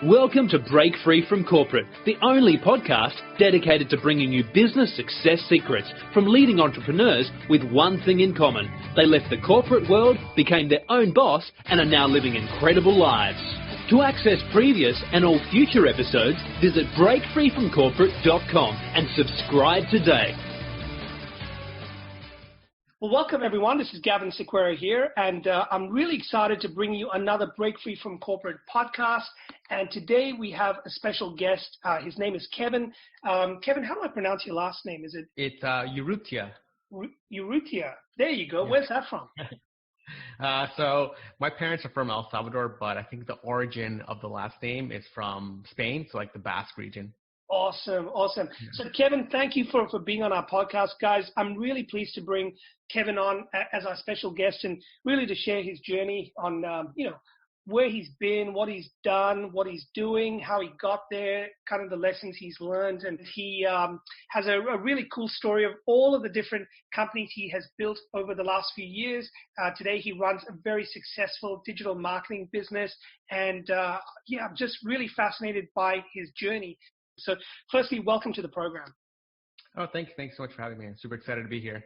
Welcome to Break Free from Corporate, the only podcast dedicated to bringing you business success secrets from leading entrepreneurs with one thing in common. They left the corporate world, became their own boss, and are now living incredible lives. To access previous and all future episodes, visit breakfreefromcorporate.com and subscribe today. Well, welcome everyone. This is Gavin Sequeira here, and I'm really excited to bring you another Break Free from Corporate podcast. And today we have a special guest. His name is Kevin. Kevin, how do I pronounce your last name? It's Urrutia. Urrutia. There you go. Yeah. Where's that from? So my parents are from El Salvador, but I think the origin of the last name is from Spain, so like the Basque region. Awesome. So Kevin, thank you for being on our podcast, guys. I'm really pleased to bring Kevin on as our special guest and really to share his journey on, where he's been, what he's done, what he's doing, how he got there, kind of the lessons he's learned. And he has a really cool story of all of the different companies he has built over the last few years. Today, he runs a very successful digital marketing business. And I'm just really fascinated by his journey. So firstly, welcome to the program. Oh, thanks so much for having me. I'm super excited to be here.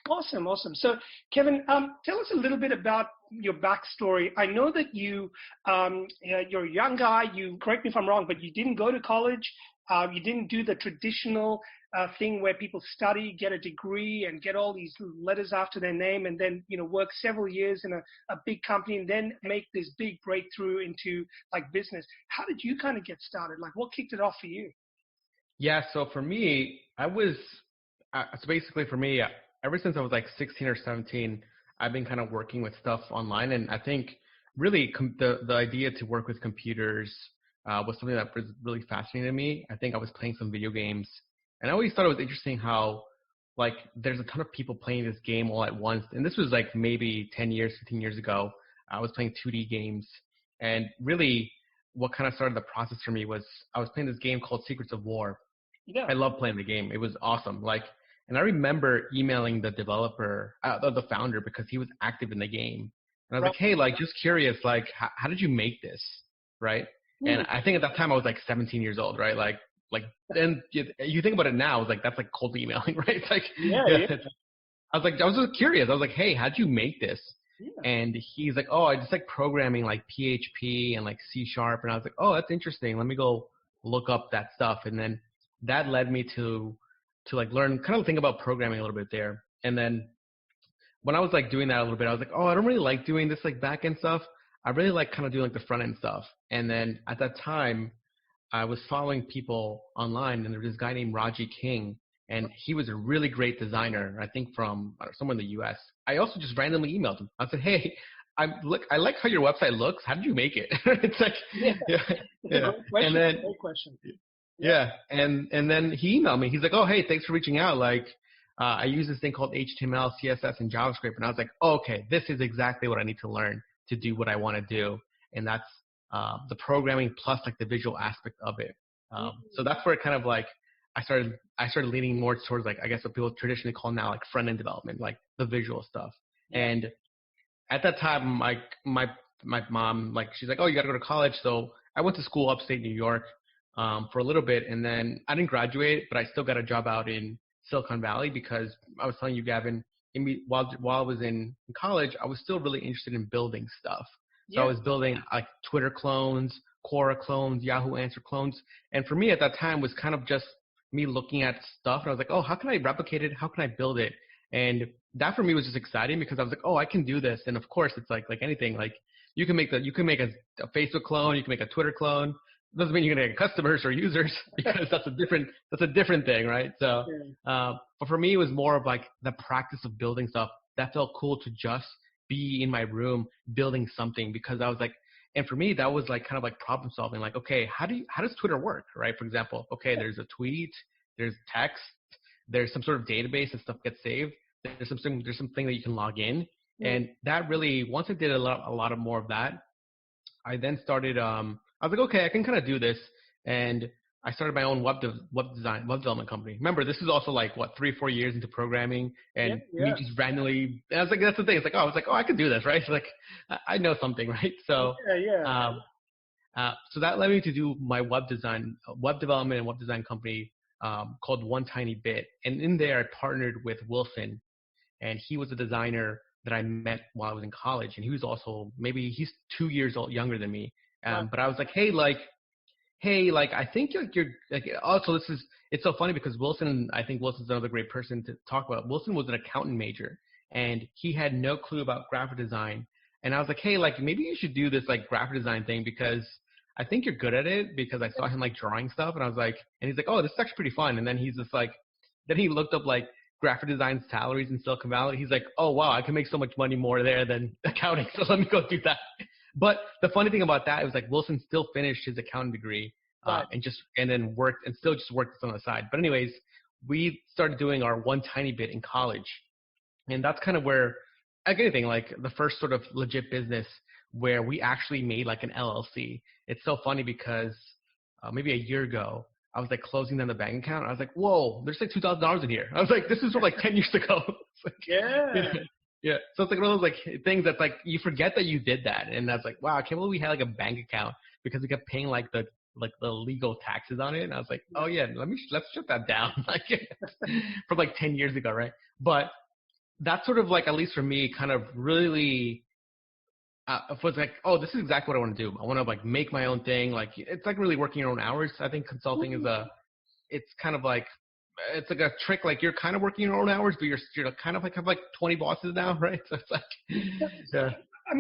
Awesome. So Kevin, tell us a little bit about your backstory. I know that you're a young guy. You correct me if I'm wrong, but you didn't go to college. You didn't do the traditional thing where people study, get a degree, and get all these letters after their name, and then work several years in a big company, and then make this big breakthrough into like business. How did you kind of get started? Like, what kicked it off for you? Yeah. So for me, ever since I was like 16 or 17, I've been kind of working with stuff online, and I think really the idea to work with computers was something that was really fascinating to me. I think I was playing some video games, and I always thought it was interesting how like there's a ton of people playing this game all at once. And this was like maybe 10 years, 15 years ago. I was playing 2D games, and really what kind of started the process for me was I was playing this game called Secrets of War. Yeah. I love playing the game. It was awesome. And I remember emailing the developer, the founder, because he was active in the game. And I was like, hey, just curious, how did you make this, right? And I think at that time I was like 17 years old, right? Then you think about it now, it's like, that's like cold emailing, right? It's like, yeah. I was just curious. I was like, hey, how'd you make this? Yeah. And he's like, oh, I just like programming like PHP and like C#. And I was like, oh, that's interesting. Let me go look up that stuff. And then that led me to like learn, kind of think about programming a little bit there. And then when I was like doing that a little bit, I was like, oh, I don't really like doing this like back end stuff. I really like kind of doing like the front end stuff. And then at that time, I was following people online, and there was this guy named Raji King, and he was a really great designer, I think from somewhere in the US. I also just randomly emailed him. I said, hey, I like how your website looks. How did you make it? It's like, yeah. Great question. Yeah. And then he emailed me. He's like, oh, hey, thanks for reaching out. I use this thing called HTML, CSS, and JavaScript. And I was like, oh, okay, this is exactly what I need to learn to do what I want to do. And that's the programming plus like the visual aspect of it. So that's where it kind of like I started leaning more towards like, I guess what people traditionally call now like front end development, like the visual stuff. And at that time, like my mom, like she's like, oh, you got to go to college. So I went to school upstate New York for a little bit, and then I didn't graduate, but I still got a job out in Silicon Valley because I was telling you, Gavin, while I was in college, I was still really interested in building stuff. So I was building like Twitter clones, Quora clones, Yahoo Answer clones. And for me at that time was kind of just me looking at stuff. And I was like, oh, how can I replicate it? How can I build it? And that for me was just exciting because I was like, oh, I can do this. And of course, it's like anything. Like you can make a Facebook clone, you can make a Twitter clone. It doesn't mean you're going to get customers or users because that's a different thing, right? So, but for me, it was more of like the practice of building stuff that felt cool to just be in my room building something, because I was like, and for me, that was like kind of like problem solving. Like, okay, how does Twitter work, right? For example, okay, there's a tweet, there's text, there's some sort of database and stuff gets saved. There's something that you can log in, and that really, once I did a lot of more of that, I then started. I was like, okay, I can kind of do this, and I started my own web development company. Remember, this is also like 3-4 years into programming, and me just randomly. And I was like, that's the thing. It's like, I was like, oh, I can do this, right? It's like, I know something, right? So, So that led me to do my web development and web design company called One Tiny Bit. And in there, I partnered with Wilson, and he was a designer that I met while I was in college. And he was also, maybe he's 2 years younger than me. But I was like, hey, I think you're like, also it's so funny because I think Wilson's another great person to talk about. Wilson was an accountant major, and he had no clue about graphic design. And I was like, hey, maybe you should do this graphic design thing because I think you're good at it, because I saw him drawing stuff, and I was like, and he's like, oh, this is actually pretty fun. And then he's just then he looked up graphic design salaries in Silicon Valley. He's like, oh wow, I can make so much money more there than accounting. So let me go do that. But the funny thing about that, it was Wilson still finished his accounting degree and then worked on the side. But anyways, we started doing our One Tiny Bit in college. And that's kind of where, anything, the first sort of legit business where we actually made an LLC. It's so funny because maybe a year ago, I was closing down the bank account. I was like, whoa, there's $2,000 in here. I was like, this is from 10 years ago. Yeah. Yeah. So it's one of those things that's you forget that you did that. And that's wow, I can't believe we had a bank account because we kept paying the legal taxes on it. And I was like, oh yeah, let's shut that down. From 10 years ago. Right. But that's sort of at least for me, kind of really, was oh, this is exactly what I want to do. I want to make my own thing. It's really working your own hours. I think consulting is it's kind of it's a trick. You're kind of working your own hours, but you're kind of have 20 bosses now, right? So it's yeah. I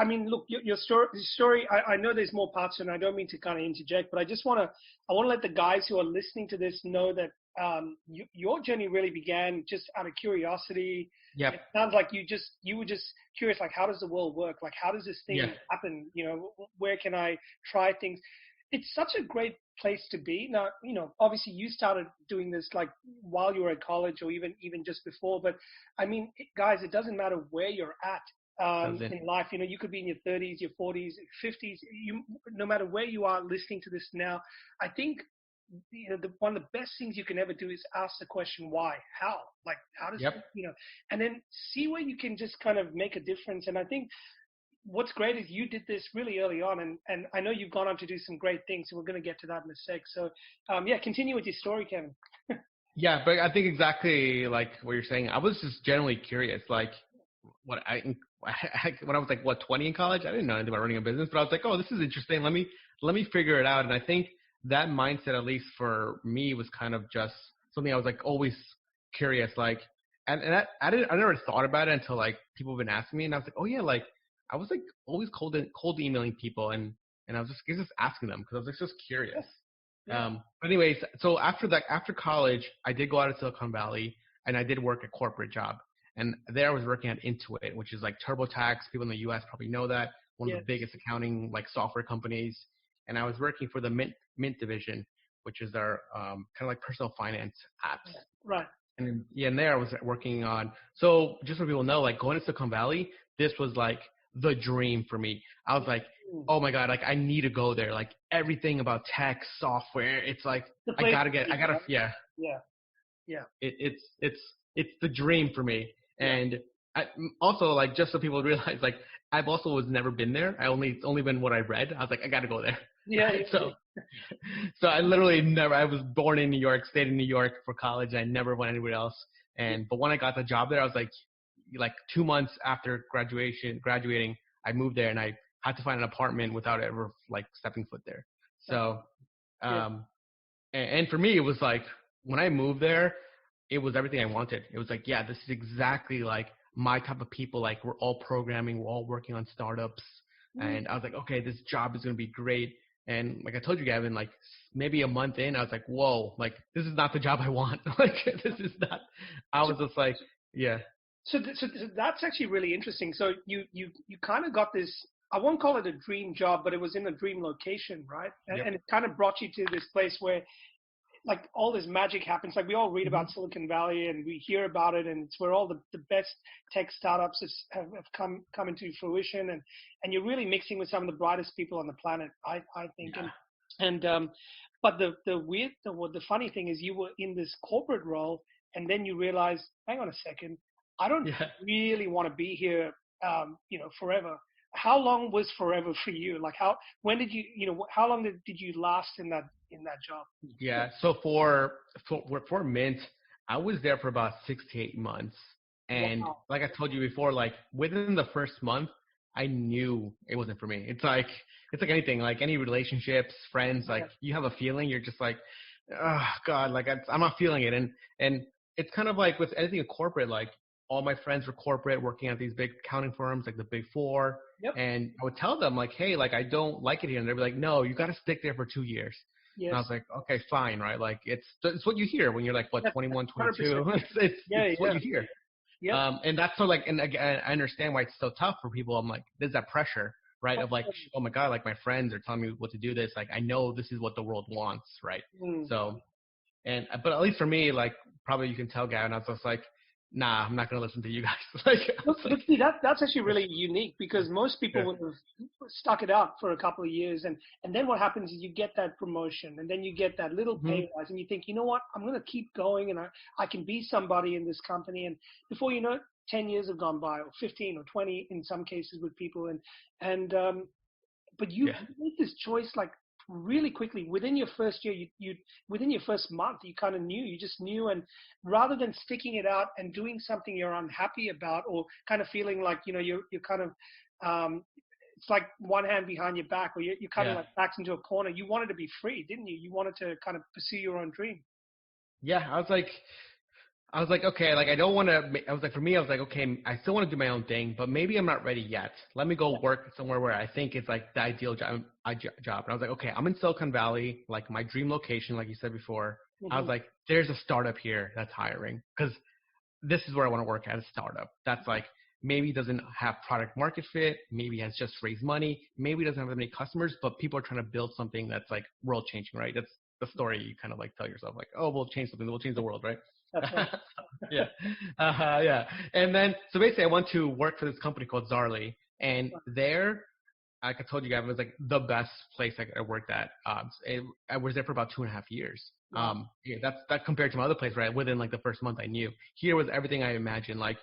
mean, look, your story. I know there's more parts, and I don't mean to kind of interject, but I want to let the guys who are listening to this know that your journey really began just out of curiosity. Yeah. It sounds like you were just curious, how does the world work? How does this thing happen? Where can I try things? It's such a great place to be. Now, obviously you started doing this while you were at college or even just before, but I mean, guys, it doesn't matter where you're at in life. You could be in your 30s, your 40s, 50s, no matter where you are listening to this now, I think, one of the best things you can ever do is ask the question, why, how, how does, and then see where you can just kind of make a difference. And I think what's great is you did this really early on, and I know you've gone on to do some great things, so we're going to get to that in a sec. So, continue with your story, Kevin. Yeah, but I think exactly what you're saying. I was just generally curious, when I was 20 in college, I didn't know anything about running a business, but I was oh, this is interesting. Let me figure it out. And I think that mindset, at least for me, was kind of just something I was always curious, and I never thought about it until people have been asking me, and I was oh yeah, I was always cold emailing people, and I was just asking them because I was just curious. Yeah. But anyways, so after college, I did go out of Silicon Valley, and I did work a corporate job, and there I was working at Intuit, which is TurboTax. People in the U.S. probably know that, one of the biggest accounting software companies. And I was working for the Mint division, which is our kind of personal finance apps. Right. And and there I was working on. So just so people know, going to Silicon Valley, this was the dream for me. I was oh my God, I need to go there. Everything about tech, software, it's yeah. It's the dream for me. And I, also just so people realize, I've also was never been there. It's only been what I read. I was I got to go there. Yeah. So I literally never, I was born in New York, stayed in New York for college. I never went anywhere else. But when I got the job there, I was 2 months after graduating, I moved there, and I had to find an apartment without ever stepping foot there. So, and for me, it was when I moved there, it was everything I wanted. It was yeah, this is exactly my type of people. We're all programming, we're all working on startups. And I was okay, this job is going to be great. And I told you, Gavin, maybe a month in, I was whoa, this is not the job I want. This is not, I was just yeah. So that's actually really interesting. So you kind of got this, I won't call it a dream job, but it was in a dream location, right? And it kind of brought you to this place where all this magic happens. We all read about Silicon Valley and we hear about it, and it's where all the best tech startups have come into fruition, and you're really mixing with some of the brightest people on the planet, I think. Yeah. But the funny thing is you were in this corporate role, and then you realize, hang on a second, I don't really want to be here, forever. how long was forever for you? Like when did you, how long did you last in that job? Yeah. So for Mint, I was there for about 6 to 8 months. And Wow. like I told you before, like within the first month, I knew it wasn't for me. It's like anything, like any relationships, friends, like you have a feeling, you're just like, oh God, like I'm not feeling it. And it's kind of like with anything in corporate, like all my friends were corporate working at these big accounting firms, like the Big Four. Yep. And I would tell them like, hey, like I don't like it here. And they'd be like, no, you got to stick there for 2 years. Yes. And I was like, okay, fine, right? Like it's what you hear when you're like, what, 21, 22? It's what you hear. Yeah. And that's so like, and again, I understand why it's so tough for people. I'm like, there's that pressure, right? Of like, oh my God, like my friends are telling me what to do this. Like, I know this is what the world wants, right? So, but at least for me, like probably you can tell Gavin, I was just like, nah, I'm not going to listen to you guys. Look, see, that's actually really unique because most people would have stuck it out for a couple of years. And then what happens is you get that promotion and then you get that little pay rise and you think, you know what, I'm going to keep going and I can be somebody in this company. And before you know it, 10 years have gone by or 15 or 20 in some cases with people. But you made this choice like really quickly within your first year, you within your first month, you kind of knew, you just knew. And rather than sticking it out and doing something you're unhappy about or kind of feeling like, you're kind of, it's like one hand behind your back or you're kind of like backed into a corner. You wanted to be free, didn't you? You wanted to kind of pursue your own dream. Yeah. I was like, okay, like I don't want to, I was like, for me, I was like, okay, I still want to do my own thing, but maybe I'm not ready yet. Let me go work somewhere where I think it's like the ideal job. And I was like, okay, I'm in Silicon Valley, like my dream location, like you said before. I was like, there's a startup here that's hiring because this is where I want to work at, a startup. That's like, maybe doesn't have product market fit. Maybe has just raised money. Maybe doesn't have that many customers, but people are trying to build something that's like world changing, right? That's the story you kind of like tell yourself like, oh, we'll change something. We'll change the world, right? That's right. Yeah. Yeah. And then, so basically I went to work for this company called Zarly, and there, like I told you guys, it was like the best place I worked at. I was there for about 2.5 years. That's compared to my other place, right? Within like the first month I knew. Here was everything I imagined, like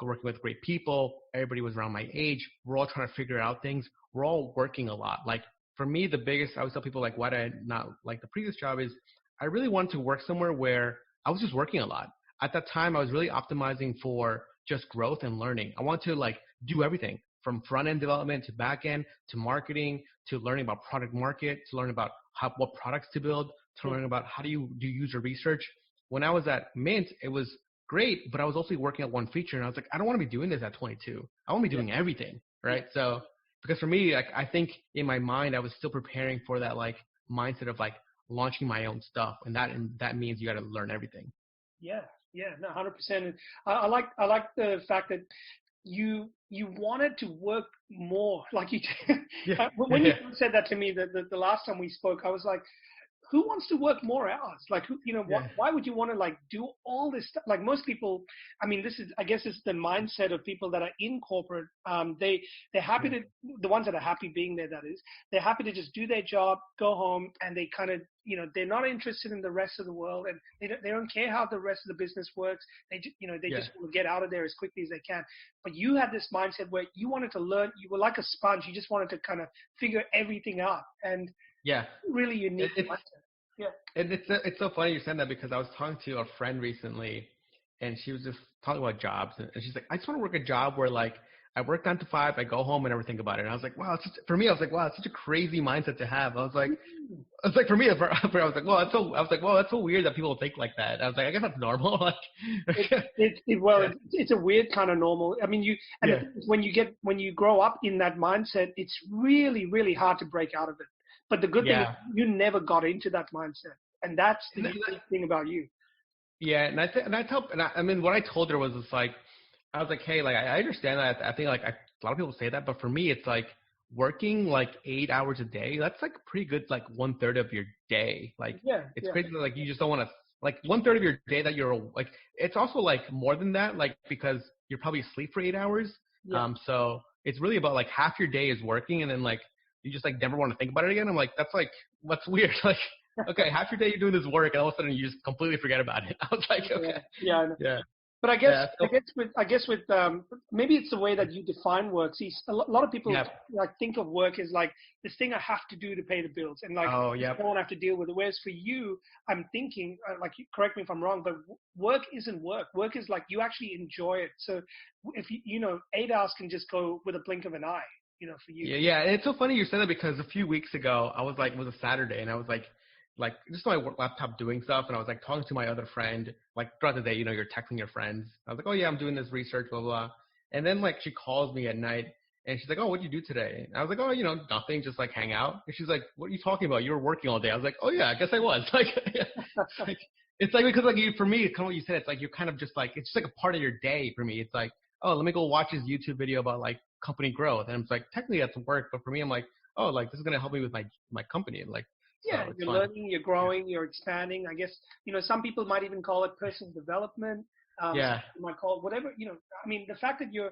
working with great people. Everybody was around my age. We're all trying to figure out things. We're all working a lot. Like for me, the biggest, I always tell people like why did I not like the previous job is I really wanted to work somewhere where I was just working a lot. At that time, I was really optimizing for just growth and learning. I wanted to like do everything from front-end development to back-end to marketing to learning about product market, to learn about what products to build, to learn about how do you do user research. When I was at Mint, it was great, but I was also working on one feature, and I was like, I don't want to be doing this at 22. I want to be doing everything, right? So because for me, like I think in my mind, I was still preparing for that like mindset of like launching my own stuff, and that means you got to learn everything. Yeah, no, 100%. I like the fact that you wanted to work more. Like you, when you said that to me, the last time we spoke, I was like, who wants to work more hours? Like, why would you want to like do all this stuff? Like most people, I mean, I guess it's the mindset of people that are in corporate. They're happy to, the ones that are happy being there, that is, they're happy to just do their job, go home, and they kind of, they're not interested in the rest of the world, and they don't care how the rest of the business works. They just want to get out of there as quickly as they can. But you had this mindset where you wanted to learn. You were like a sponge. You just wanted to kind of figure everything out. And really unique. And it's so funny you said that because I was talking to a friend recently, and she was just talking about jobs, and she's like, I just want to work a job where like I work 9 to 5, I go home and never think about it. And I was like, wow, for me, I was like, wow, it's such a crazy mindset to have. I was like, for me, I was like, well, that's so weird that people think like that. I was like, I guess that's normal. Like, it's a weird kind of normal. I mean, when you grow up in that mindset, it's really, really hard to break out of it. But the good thing is you never got into that mindset, and that's the unique thing about you. Yeah, I mean, what I told her was just like, I was like, hey, like I understand that. I think like a lot of people say that, but for me, it's like working like 8 hours a day. That's like pretty good, like 1/3 of your day. Like it's crazy that like you just don't want to like 1/3 of your day that you're like. It's also like more than that, like because you're probably asleep for 8 hours. So it's really about like half your day is working, and then like you just like never want to think about it again. I'm like, that's weird. Like, okay, half your day you're doing this work, and all of a sudden you just completely forget about it. I was like, okay. Yeah. But Yeah. So, I guess with maybe it's the way that you define work. See, lot of people yeah. like think of work as like this thing I have to do to pay the bills, and like Oh, I yep. don't have to deal with it. Whereas for you, I'm thinking correct me if I'm wrong, but work isn't work. Work is like you actually enjoy it. So if you know 8 hours can just go with a blink of an eye, you know, for you. Yeah, yeah. And it's so funny you said that because a few weeks ago, I was like, it was a Saturday, and I was like just on my laptop doing stuff, and I was like talking to my other friend, like throughout the day, you know, you're texting your friends. I was like, oh yeah, I'm doing this research, blah, blah. And then like she calls me at night, and she's like, oh, what'd you do today? And I was like, oh, you know, nothing, just like hang out. And she's like, what are you talking about? You were working all day. I was like, oh yeah, I guess I was. Like, it's like, because like for me, kind of what you said, it's like you're kind of just like, it's just like a part of your day for me. It's like, oh, let me go watch this YouTube video about like company growth. And it's like, technically that's work, but for me, I'm like, oh, like this is going to help me with my company. Like, so Yeah, it's you're fun. learning, you're growing, you're expanding. I guess, you know, some people might even call it personal development. Some Yeah. people might call it whatever, you know, I mean, the fact that you're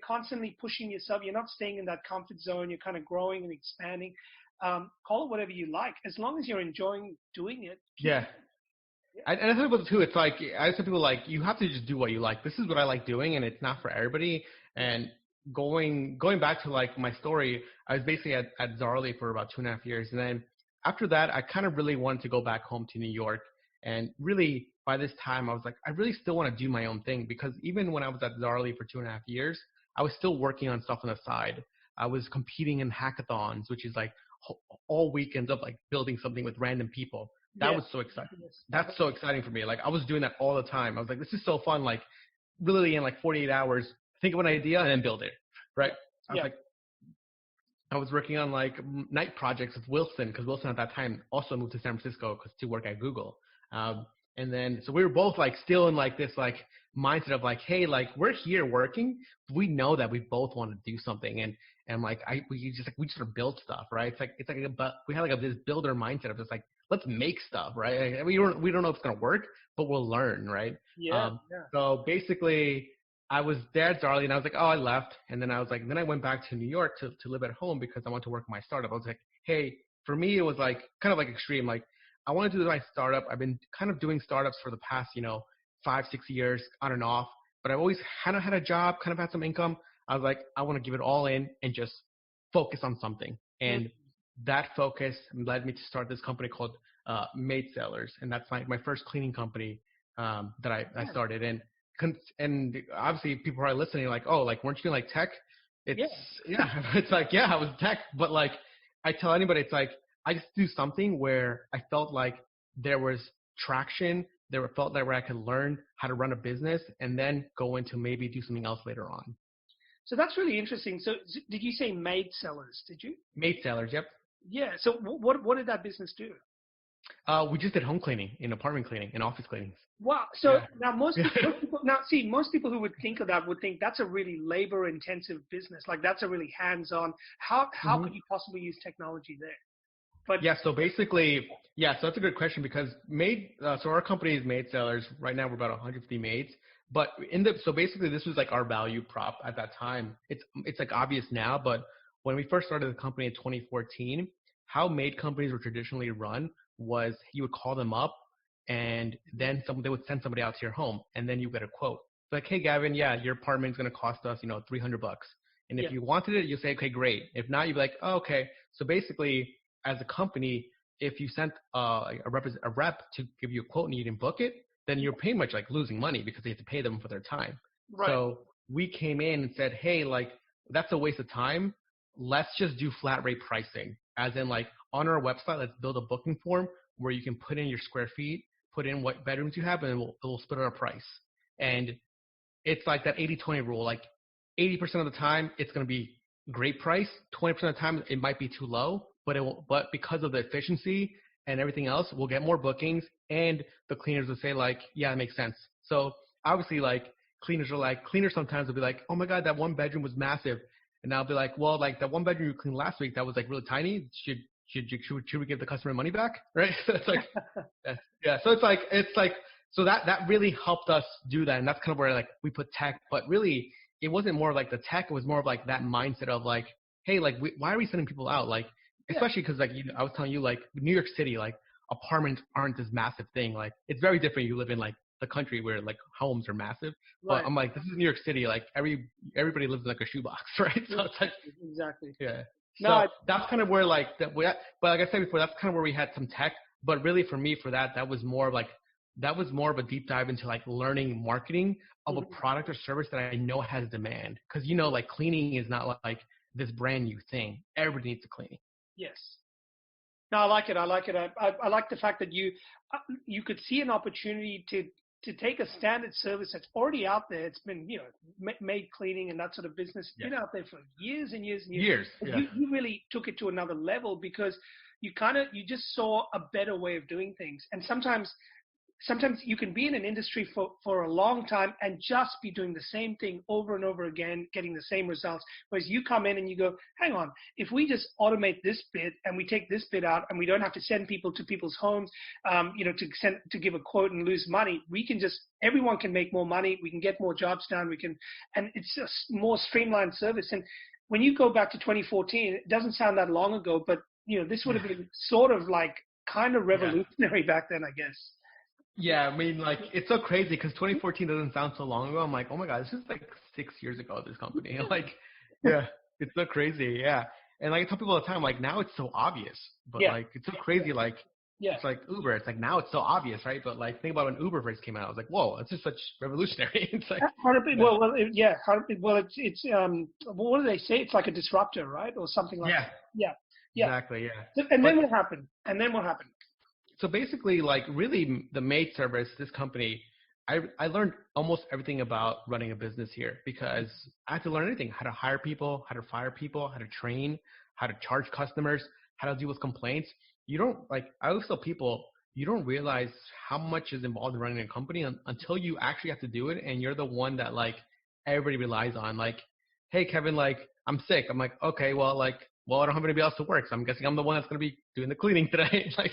constantly pushing yourself, you're not staying in that comfort zone, you're kind of growing and expanding. Call it whatever you like. As long as you're enjoying doing it, keep Yeah. it. Yeah. And I tell people too, it's like, I tell people like, you have to just do what you like. This is what I like doing, and it's not for everybody. And going back to like my story, I was basically at Zarly for about 2.5 years. And then after that, I kind of really wanted to go back home to New York. And really by this time I was like, I really still want to do my own thing, because even when I was at Zarly for 2.5 years, I was still working on stuff on the side. I was competing in hackathons, which is like all weekends of like building something with random people. That Yeah. was so exciting. That's so exciting for me. Like I was doing that all the time. I was like, this is so fun. Like really in like 48 hours, think of an idea and then build it. Right. I was Yeah. like, I was working on like night projects with Wilson, because Wilson at that time also moved to San Francisco to work at Google. And then, so we were both like still in like this like mindset of like, hey, like we're here working. We know that we both want to do something. And like, we just sort of build stuff, right? It's like we had like this builder mindset of just like, let's make stuff, right? Like, we don't know if it's going to work, but we'll learn, right? Yeah. So basically I was there at Darley, and I was like, oh, I left. And then I was like, then I went back to New York to live at home because I wanted to work on my startup. I was like, hey, for me, it was like kind of like extreme. Like I want to do my startup. I've been kind of doing startups for the past, 5-6 years on and off, but I've always kind of had a job, kind of had some income. I was like, I want to give it all in and just focus on something. And that focus led me to start this company called Made Sellers. And that's my first cleaning company that I started. And obviously people are listening like, oh, like, weren't you doing like tech? It's it's like, yeah, I was tech, but like I tell anybody, it's like, I just do something where I felt like there was traction, felt like where I could learn how to run a business and then go into maybe do something else later on. So that's really interesting. So did you say Made Sellers? Did you? Made Sellers, yep. Yeah. So what did that business do? We just did home cleaning, and apartment cleaning, and office cleanings. Wow. So now most people who would think of that would think that's a really labor intensive business. Like that's a really hands on. How could you possibly use technology there? But yeah, so basically, so that's a good question, because so our company is Made Sellers. Right now we're about 150 maids. But so basically this was like our value prop at that time. It's like obvious now, but when we first started the company in 2014, how maid companies were traditionally run was you would call them up, and then they would send somebody out to your home, and then you get a quote. Like, hey Gavin, your apartment's gonna cost us, $300. And if you wanted it, you say, okay, great. If not, you'd be like, oh, okay. So basically, as a company, if you sent a rep to give you a quote and you didn't book it, then you're pretty much like losing money because they have to pay them for their time. Right. So we came in and said, hey, like that's a waste of time. Let's just do flat rate pricing. As in like on our website, let's build a booking form where you can put in your square feet, put in what bedrooms you have, and then we'll split our price. And it's like that 80-20 rule. Like 80% of the time, it's going to be great price. 20% of the time, it might be too low, but because of the efficiency and everything else, we'll get more bookings, and the cleaners will say like, yeah, it makes sense. So obviously like cleaners sometimes will be like, oh my God, that one bedroom was massive. And I'll be like, well, like that one bedroom you cleaned last week, that was like really tiny. Should we give the customer money back? Right. So it's like, So it's like, so that really helped us do that. And that's kind of where like we put tech, but really it wasn't more like the tech. It was more of like that mindset of like, hey, like why are we sending people out? Like, especially because like, I was telling you, like New York City, like apartments aren't this massive thing. Like it's very different. You live in like the country where like homes are massive. Right. But I'm like, this is New York City. Like everybody lives in like a shoebox, right? So it's like, exactly. yeah. No, So that's kind of where like that. But like I said before, that's kind of where we had some tech. But really, for me, for that was more of a deep dive into like learning marketing of a product or service that I know has demand. Because like cleaning is not like this brand new thing. Everybody needs a cleaning. Yes. No, I like it. I like it. I like the fact that you could see an opportunity to take a standard service that's already out there. It's been made cleaning and that sort of business. It's been out there for years and years and years. Yeah. You really took it to another level because you just saw a better way of doing things. And sometimes you can be in an industry for a long time and just be doing the same thing over and over again, getting the same results. Whereas you come in and you go, hang on, if we just automate this bit and we take this bit out and we don't have to send people to people's homes, to give a quote and lose money, everyone can make more money. We can get more jobs done. And it's a more streamlined service. And when you go back to 2014, it doesn't sound that long ago, but this would have been sort of like kind of revolutionary back then, I guess. Yeah, I mean, like, it's so crazy because 2014 doesn't sound so long ago. I'm like, oh my God, this is like 6 years ago, this company. Like, yeah, it's so crazy. Yeah. And like I tell people all the time, like now it's so obvious, but like, it's so crazy. Like, it's like Uber. It's like now it's so obvious, right? But like, think about when Uber first came out. I was like, whoa, it's just such revolutionary. It's like, it's what do they say? It's like a disruptor, right? Or something like that. Yeah. Exactly. Yeah. And then what happened? So basically, like really the maid service, this company, I learned almost everything about running a business here because I had to learn anything, how to hire people, how to fire people, how to train, how to charge customers, how to deal with complaints. I always tell people, you don't realize how much is involved in running a company until you actually have to do it. And you're the one that like everybody relies on. Like, hey, Kevin, like I'm sick. I'm like, okay, well, I don't have anybody else to work, so I'm guessing I'm the one that's going to be doing the cleaning today. Like,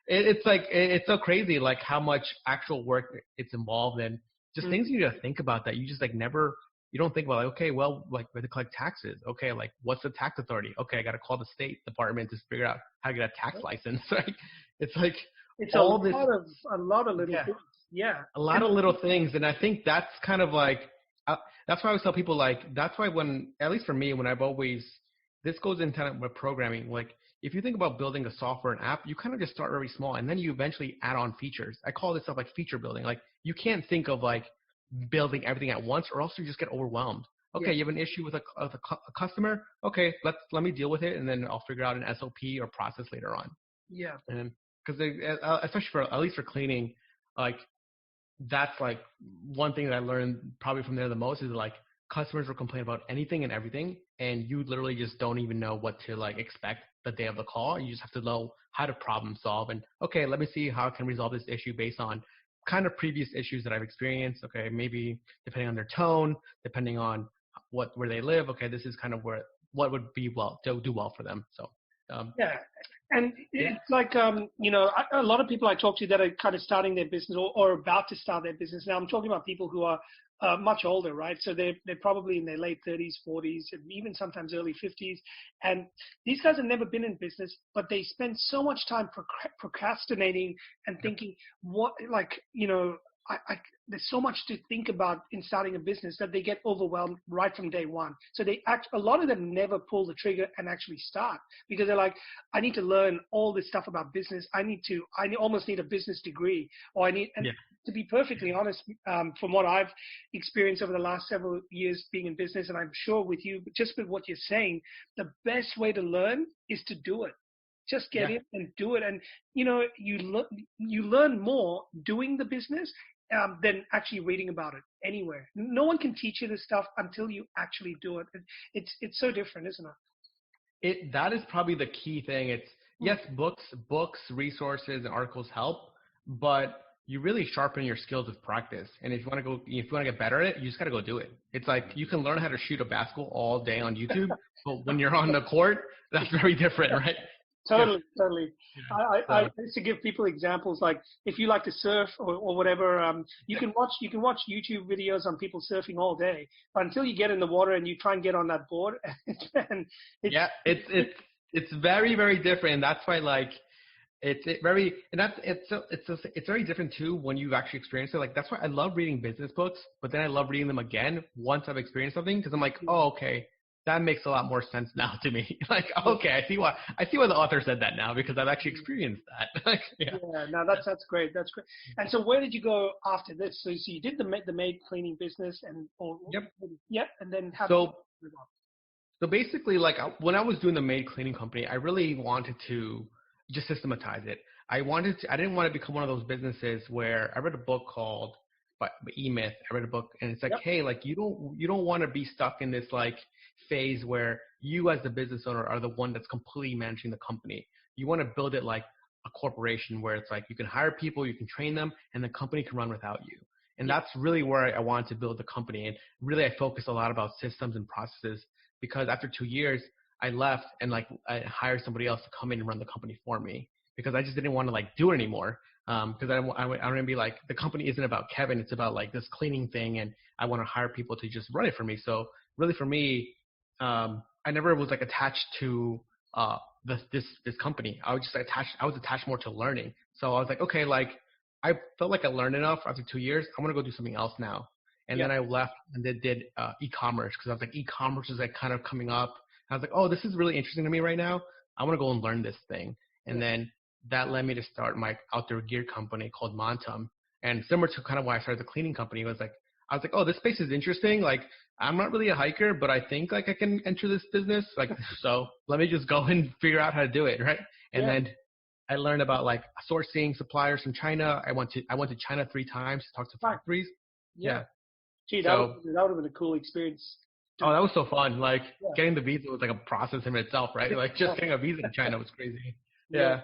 it's so crazy, like how much actual work it's involved in. Just things you need to think about that you just like you don't think about. Like, okay, well, like we have to collect taxes. Okay, like what's the tax authority? Okay, I got to call the state department to figure out how to get a tax license. Right? It's like it's a lot of little things. Yeah, a lot of little things, and I think that's kind of like that's why I always tell people like that's why when at least for me when I've always this goes into kind of with programming. Like if you think about building a software and app, you kind of just start very small and then you eventually add on features. I call this stuff like feature building. Like you can't think of like building everything at once or else you just get overwhelmed. Okay, you have an issue with a customer. Okay, let me deal with it and then I'll figure out an SOP or process later on. Yeah. And because especially at least for cleaning, like that's like one thing that I learned probably from there the most is like customers will complain about anything and everything, and you literally just don't even know what to like expect the day of the call. You just have to know how to problem solve and okay, let me see how I can resolve this issue based on kind of previous issues that I've experienced. Okay, maybe depending on their tone, depending on where they live. Okay, this is kind of what would be do well for them. So and it's like a lot of people I talk to that are kind of starting their business or about to start their business. Now I'm talking about people who are much older, right? So they're probably in their late 30s, 40s, and even sometimes early 50s. And these guys have never been in business, but they spend so much time procrastinating and thinking, there's so much to think about in starting a business that they get overwhelmed right from day one. So a lot of them never pull the trigger and actually start because they're like, I need to learn all this stuff about business. I almost need a business degree, or to be perfectly honest, from what I've experienced over the last several years being in business, and I'm sure with you, just with what you're saying, the best way to learn is to do it. Just get in and do it. And, you learn more doing the business than actually reading about it anywhere. No one can teach you this stuff until you actually do it. It's so different, isn't it? That is probably the key thing. It's yes, books, resources, and articles help, but you really sharpen your skills with practice. And if you want to get better at it, you just got to go do it. It's like you can learn how to shoot a basketball all day on YouTube, but when you're on the court, that's very different, right? Totally. I used to give people examples like if you like to surf or whatever, you can watch YouTube videos on people surfing all day, but until you get in the water and you try and get on that board, it's very, very different. And that's why like It's very different too when you've actually experienced it. Like that's why I love reading business books, but then I love reading them again once I've experienced something because I'm like, oh, okay, that makes a lot more sense now to me. Like, okay, I see why the author said that now because I've actually experienced that. Like, yeah. Yeah, no, that's great. That's great. And so, where did you go after this? So you did the maid cleaning business, yep, and then how did you move on? So basically, like when I was doing the maid cleaning company, I really wanted to just systematize it. I didn't want to become one of those businesses where I read a book called by E-Myth. I read a book and it's like, Yep. hey, like you don't want to be stuck in this like phase where you as the business owner are the one that's completely managing the company. You want to build it like a corporation where it's like you can hire people, you can train them, and the company can run without you. And that's really where I wanted to build the company. And really, I focused a lot about systems and processes because after 2 years, I left and like I hired somebody else to come in and run the company for me because I just didn't want to like do it anymore. Because I want to be like the company isn't about Kevin, it's about like this cleaning thing, and I want to hire people to just run it for me. So really, for me, I never was like attached to this company. I was attached more to learning. So I was like, okay, like I felt like I learned enough after 2 years. I'm gonna go do something else now. And then I left and did e-commerce because I was like, e-commerce is like kind of coming up. I was like, oh, this is really interesting to me right now. I want to go and learn this thing. And then that led me to start my outdoor gear company called Montum. And similar to kind of why I started the cleaning company, I was like, oh, this space is interesting. Like, I'm not really a hiker, but I think like I can enter this business. Like, so let me just go and figure out how to do it, right? And then I learned about like sourcing suppliers from China. I went to China 3 times to talk to factories. Yeah. Gee, that would have been a cool experience. Oh, that was so fun. Like getting the visa was like a process in itself, right? Like just getting a visa in China was crazy. Yeah.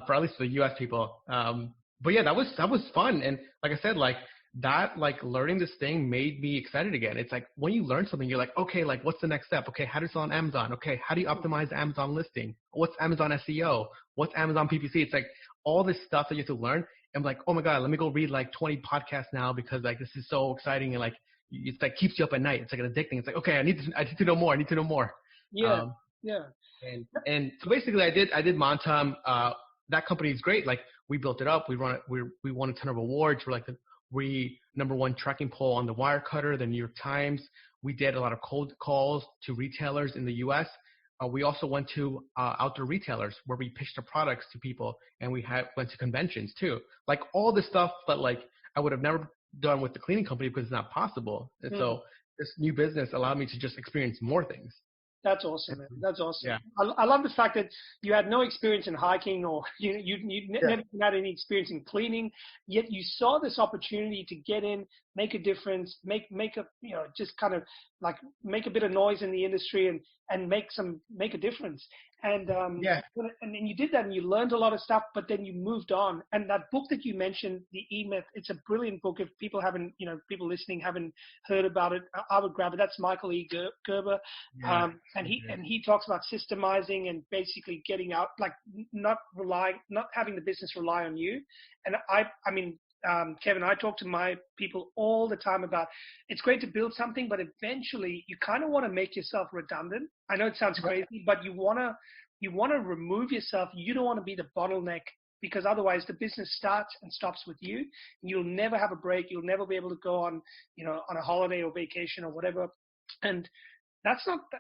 For at least the US people. But yeah, that was fun. And like I said, like that, like learning this thing made me excited again. It's like when you learn something, you're like, okay, like what's the next step? Okay, how to sell on Amazon? Okay, how do you optimize the Amazon listing? What's Amazon SEO? What's Amazon PPC? It's like all this stuff that you have to learn. I'm like, oh my God, let me go read like 20 podcasts now because like this is so exciting and like it's like keeps you up at night. It's like an addicting. It's like, okay, I need to know more. I need to know more. Yeah. And so basically I did Montum. That company is great. Like we built it up. We won a ton of awards. We're like we #1 tracking poll on the Wirecutter, the New York Times. We did a lot of cold calls to retailers in the US. We also went to outdoor retailers where we pitched our products to people, and we went to conventions too. Like all this stuff that like I would have never done with the cleaning company because it's not possible. And so this new business allowed me to just experience more things. That's awesome, man. That's awesome. Yeah. I love the fact that you had no experience in hiking or you never had any experience in cleaning, yet you saw this opportunity to get in, make a difference, make a just kind of like make a bit of noise in the industry and make a difference. And and then you did that and you learned a lot of stuff, but then you moved on. And that book that you mentioned, the E-Myth, it's a brilliant book. If people people listening haven't heard about it, I would grab it. That's Michael E. Gerber. And he talks about systemizing and basically getting out, like not having the business rely on you. And I mean, Kevin, I talk to my people all the time about it's great to build something, but eventually you kind of want to make yourself redundant. I know it sounds crazy, but you want to remove yourself. You don't want to be the bottleneck because otherwise the business starts and stops with you. You'll never have a break. You'll never be able to go on a holiday or vacation or whatever. And that's not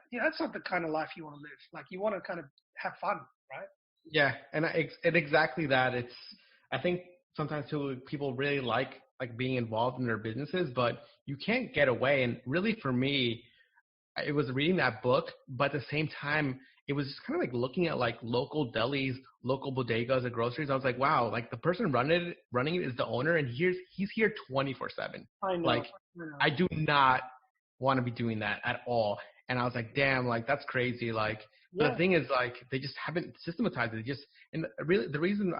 the kind of life you want to live. Like you want to kind of have fun, right? Yeah, and exactly that. I think sometimes people really like being involved in their businesses, but you can't get away. And really for me, it was reading that book, but at the same time, it was just kind of like looking at like local delis, local bodegas and groceries. I was like, wow, like the person running it is the owner and he's here 24/7. I know. Like I do not want to be doing that at all. And I was like, damn, like that's crazy. Like but the thing is like they just haven't systematized it. And really the reason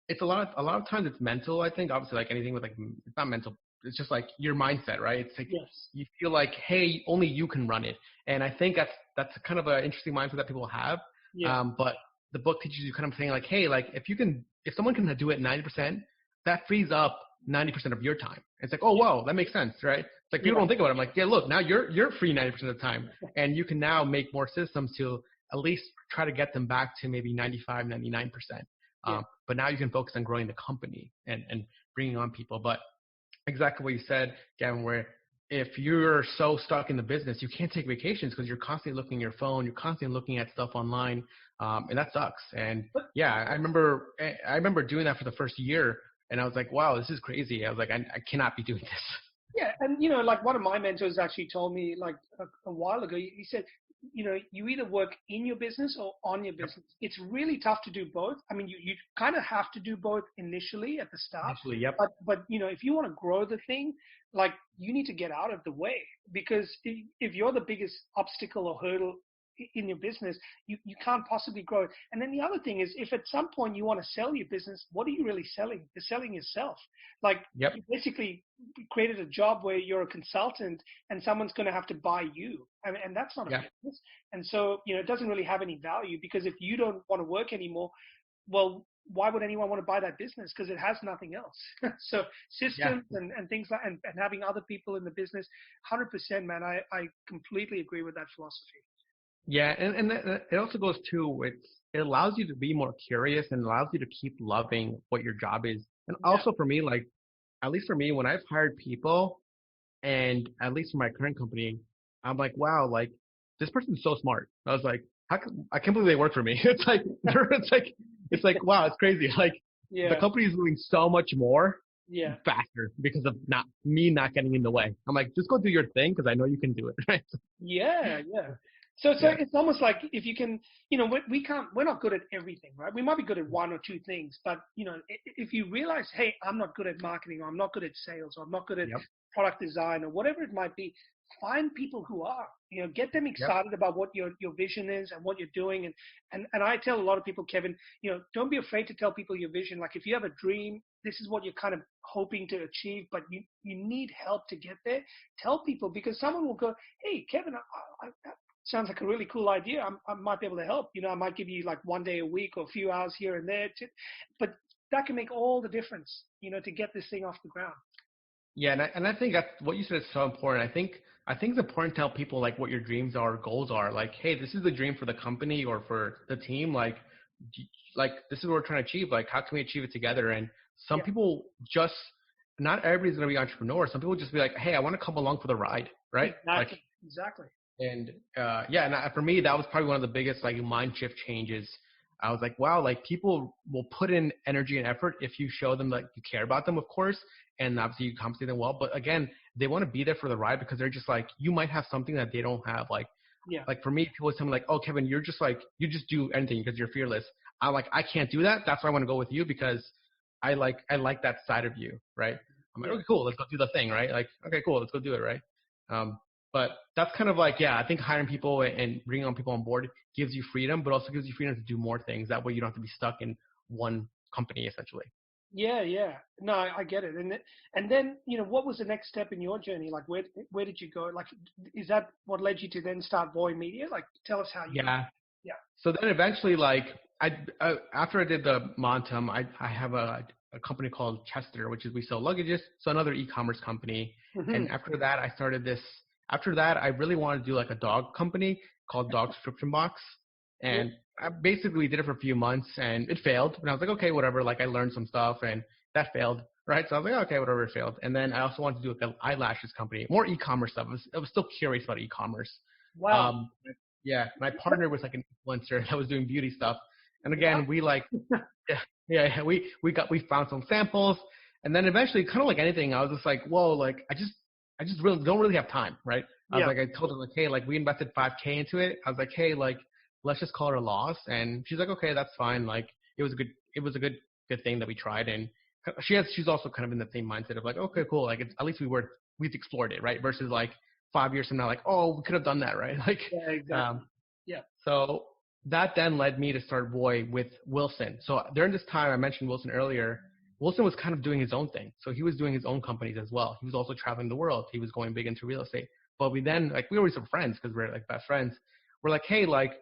it's a lot of times it's mental, I think. Obviously, like anything with like, it's not mental. It's just like your mindset, right? It's like you feel like, hey, only you can run it. And I think that's kind of an interesting mindset that people have. Yeah. But the book teaches you kind of saying like, hey, like if someone can do it 90%, that frees up 90% of your time. It's like, oh, wow, that makes sense, right? It's like people don't think about it. I'm like, yeah, look, now you're free 90% of the time. And you can now make more systems to at least try to get them back to maybe 95, 99%. But now you can focus on growing the company and bringing on people. But exactly what you said, Gavin, where if you're so stuck in the business, you can't take vacations because you're constantly looking at your phone, you're constantly looking at stuff online, and that sucks. And yeah, I remember doing that for the first year, and I was like, wow, this is crazy. I was like, I cannot be doing this. Yeah, and like one of my mentors actually told me like a while ago. He said, you either work in your business or on your business. It's really tough to do both. I mean, you kind of have to do both initially at the start. Absolutely, yep. But if you want to grow the thing, like you need to get out of the way, because if you're the biggest obstacle or hurdle in your business, you can't possibly grow it. And then the other thing is, if at some point you want to sell your business, what are you really selling? You're selling yourself. Like you basically created a job where you're a consultant and someone's going to have to buy you. And that's not a business. And so, it doesn't really have any value, because if you don't want to work anymore, well, why would anyone want to buy that business? Because it has nothing else. So systems and things like, and having other people in the business, 100%, man, I completely agree with that philosophy. Yeah, and it also goes to, it allows you to be more curious and allows you to keep loving what your job is. And also for me, like, at least for me, when I've hired people, and at least for my current company, I'm like, wow, like, this person's so smart. I was like, I can't believe they work for me. It's like, wow, it's crazy. Like, the company is doing so much more faster because of not getting in the way. I'm like, just go do your thing because I know you can do it, right? Yeah. So it's almost like, if you can, we're not good at everything, right? We might be good at one or two things, but if you realize, hey, I'm not good at marketing, or I'm not good at sales, or I'm not good at product design, or whatever it might be, find people who are, get them excited about what your vision is and what you're doing. And I tell a lot of people, Kevin, don't be afraid to tell people your vision. Like, if you have a dream, this is what you're kind of hoping to achieve, but you need help to get there. Tell people, because someone will go, hey, Kevin, I sounds like a really cool idea. I might be able to help. I might give you like one day a week or a few hours here and there. But that can make all the difference, to get this thing off the ground. Yeah, and I think that what you said is so important. I think it's important to tell people like what your dreams are, goals are. Like, hey, this is the dream for the company or for the team. Like this is what we're trying to achieve. Like, how can we achieve it together? And some people just, not everybody's going to be entrepreneurs. Some people just be like, hey, I want to come along for the ride, right? Exactly. And for me, that was probably one of the biggest like mind shift changes. I was like, wow, like people will put in energy and effort if you show them that you care about them, of course, and obviously you compensate them well. But again, they want to be there for the ride because they're just like, you might have something that they don't have. Like for me, people would tell me like, oh, Kevin, you're just like, you just do anything because you're fearless. I'm like, I can't do that. That's why I want to go with you, because I like that side of you, right? I'm like, okay, cool, let's go do the thing, right? Like, okay, cool, let's go do it, right? But that's kind of like, I think hiring people and bringing on people on board gives you freedom, but also gives you freedom to do more things. That way you don't have to be stuck in one company, essentially. Yeah. No, I get it. And then, what was the next step in your journey? Like, where did you go? Like, is that what led you to then start Voy Media? Like, tell us how you. Yeah. So then eventually, like, after I did the Montum, I have a company called Chester, which is we sell luggages. So another e-commerce company. Mm-hmm. And after that, I started this. After that, I really wanted to do like a dog company called Dog Subscription Box. And I basically did it for a few months and it failed. And I was like, okay, whatever. Like, I learned some stuff and that failed, right? So I was like, okay, whatever, it failed. And then I also wanted to do like an eyelashes company, more e-commerce stuff. I was still curious about e-commerce. Wow. My partner was like an influencer that was doing beauty stuff. And again, we like, we found some samples. And then eventually, kind of like anything, I was just like, whoa, like, I just really don't really have time, right? I was like, I told her like, hey, like, we invested $5,000 into it. I was like, hey, like, let's just call it a loss. And she's like, okay, that's fine. Like, it was a good thing that we tried. And she's also kind of in the same mindset of like, okay, cool. Like, at least we've explored it, right? Versus like 5 years from now, like, oh, we could have done that, right? Like, exactly. So that then led me to start Voy with Wilson. So during this time, I mentioned Wilson earlier. Wilson was kind of doing his own thing. So he was doing his own companies as well. He was also traveling the world. He was going big into real estate. But we then, like, we always were friends because we're like best friends. We're like, hey, like,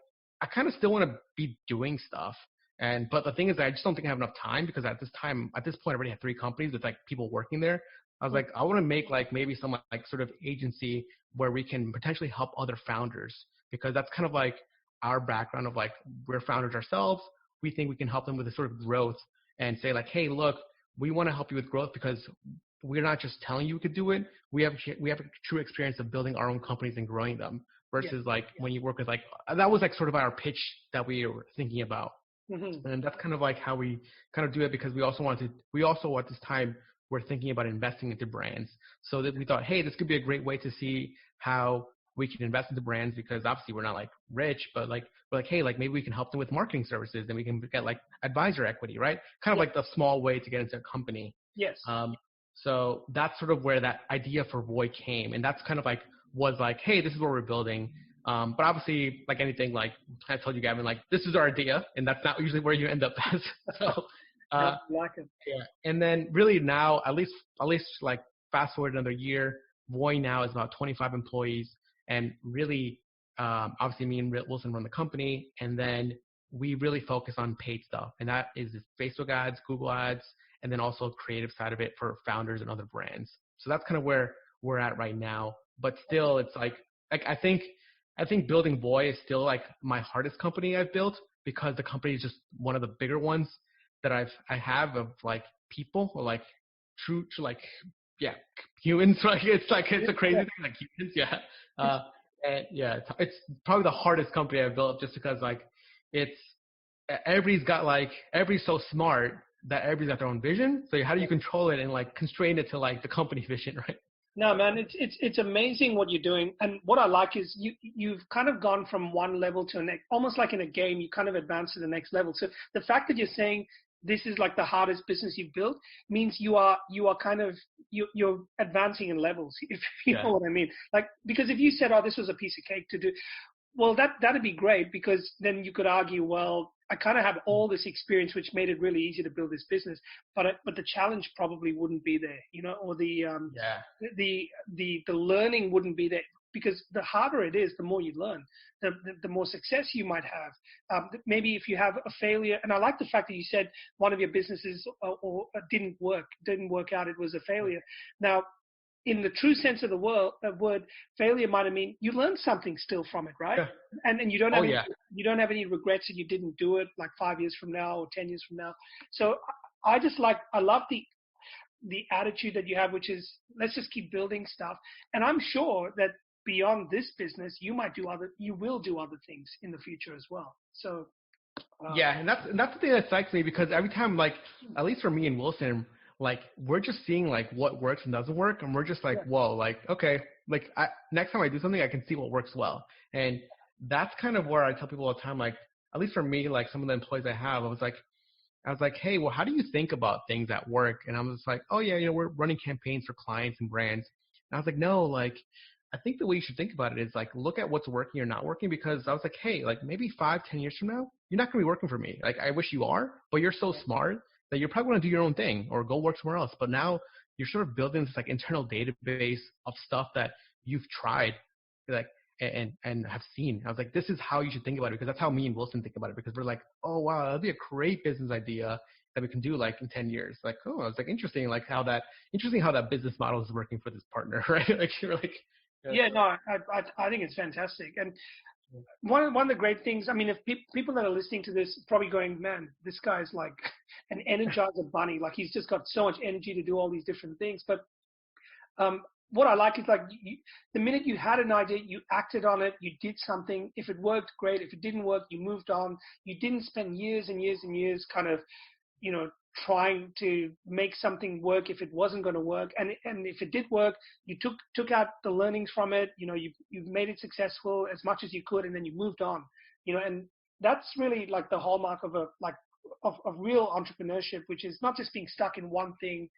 I kind of still want to be doing stuff. But the thing is, I just don't think I have enough time, because at this point, I already had 3 companies with like people working there. I was like, I want to make like maybe some like sort of agency where we can potentially help other founders, because that's kind of like our background of like, we're founders ourselves. we think we can help them with the sort of growth and say like, hey, look, we want to help you with growth because we're not just telling you we could do it. We have a true experience of building our own companies and growing them versus when you work with that was like sort of our pitch that we were thinking about. Mm-hmm. And that's kind of like how we kind of do it, because we also at this time we're thinking about investing into brands. So that we thought, hey, this could be a great way to see how we can invest into brands, because obviously we're not like rich, but like we're like, hey, like maybe we can help them with marketing services and we can get like advisor equity, right? Kind of like the small way to get into a company. Yes. So that's sort of where that idea for Voy came. And that's kind of like, was like, hey, this is what we're building. But obviously, like anything, like I told you, Gavin, like this is our idea, and that's not usually where you end up as. So, like it. Yeah. And then really now, at least like fast forward another year, Voy now is about 25 employees, and really, obviously me and Wilson run the company, and then we really focus on paid stuff, and that is Facebook ads, Google ads, and then also creative side of it for founders and other brands. So that's kind of where we're at right now. But still, it's like I think building Voy is still like my hardest company I've built, because the company is just one of the bigger ones that I have of like people, or like true like humans. Like it's a crazy thing, like humans. And it's probably the hardest company I've built, just because like everybody's so smart that everybody's got their own vision. So how do you control it and like constrain it to like the company vision, right? No, man, it's amazing what you're doing. And what I like is you've kind of gone from one level to the next, almost like in a game, you kind of advance to the next level. So the fact that you're saying this is like the hardest business you've built means you're advancing in levels, if you know what I mean. Like, because if you said, oh, this was a piece of cake to do, well, that'd be great, because then you could argue, well, I kind of have all this experience, which made it really easy to build this business, but the challenge probably wouldn't be there, you know, or the learning wouldn't be there, because the harder it is, the more you learn, the more success you might have. Maybe if you have a failure, and I like the fact that you said one of your businesses didn't work out, it was a failure. Now, in the true sense of the word, failure might have mean you learned something still from it, right? Yeah. And you don't have you don't have any regrets that you didn't do it like 5 years from now or 10 years from now. So I love the attitude that you have, which is let's just keep building stuff. And I'm sure that beyond this business, you will do other things in the future as well. So and that's the thing that excites me, because every time, like at least for me and Wilson, like we're just seeing like what works and doesn't work, and we're just like, whoa, like okay, like next time I do something, I can see what works well. And that's kind of where I tell people all the time, like at least for me, like some of the employees I have, I was like, hey, well, how do you think about things at work? And I'm just like, oh yeah, you know, we're running campaigns for clients and brands. And I was like, no, like I think the way you should think about it is like look at what's working or not working, because I was like, hey, like maybe 5-10 years from now, you're not gonna be working for me. Like I wish you are, but you're so smart that you're probably going to do your own thing or go work somewhere else. But now you're sort of building this like internal database of stuff that you've tried, like, and have seen. I was like, this is how you should think about it, because that's how me and Wilson think about it, because we're like, oh wow, that'd be a great business idea that we can do like in 10 years. Like, oh, it's like interesting how that business model is working for this partner, right? Like you're like, I think it's fantastic. And one of the great things, I mean, if people that are listening to this probably going, man, this guy's like an energizer bunny. Like he's just got so much energy to do all these different things. But what I like is like the minute you had an idea, you acted on it, you did something. If it worked, great. If it didn't work, you moved on. You didn't spend years and years and years kind of, you know, trying to make something work if it wasn't going to work, and if it did work, you took out the learnings from it. You know, you've made it successful as much as you could, and then you moved on. You know, and that's really like the hallmark of real entrepreneurship, which is not just being stuck in one thing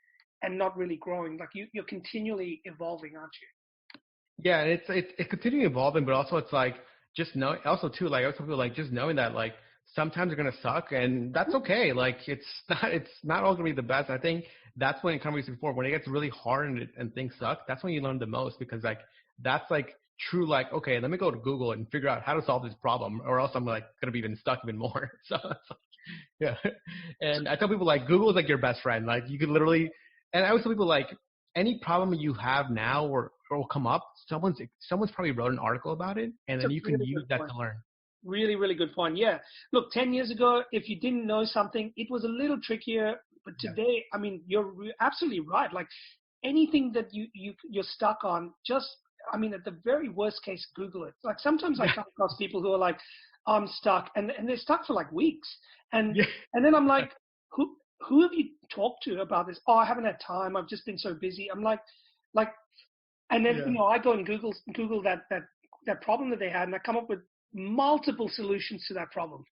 and not really growing. Like you're continually evolving, aren't you? Yeah, and it's continuing evolving, but also it's like just know. Also too, like I was people like just knowing that like sometimes they're gonna suck, and that's okay. Like it's not all gonna be the best. I think that's when it comes before when it gets really hard and things suck. That's when you learn the most, because like that's like true. Like okay, let me go to Google and figure out how to solve this problem, or else I'm like gonna be even stuck even more. So yeah, and I tell people like Google is like your best friend. Like you could literally, and I always tell people like any problem you have now or will come up, someone's probably wrote an article about it, and then you can use that to learn. Really, really good point. Yeah. Look, 10 years ago, if you didn't know something, it was a little trickier. But today, I mean, you're absolutely right. Like anything that you're stuck on, just, I mean, at the very worst case, Google it. Like sometimes I come across people who are like, I'm stuck, and they're stuck for like weeks. And and then I'm like, who have you talked to about this? Oh, I haven't had time. I've just been so busy. I'm like, and then I go and Google that problem that they had, and I come up with multiple solutions to that problem.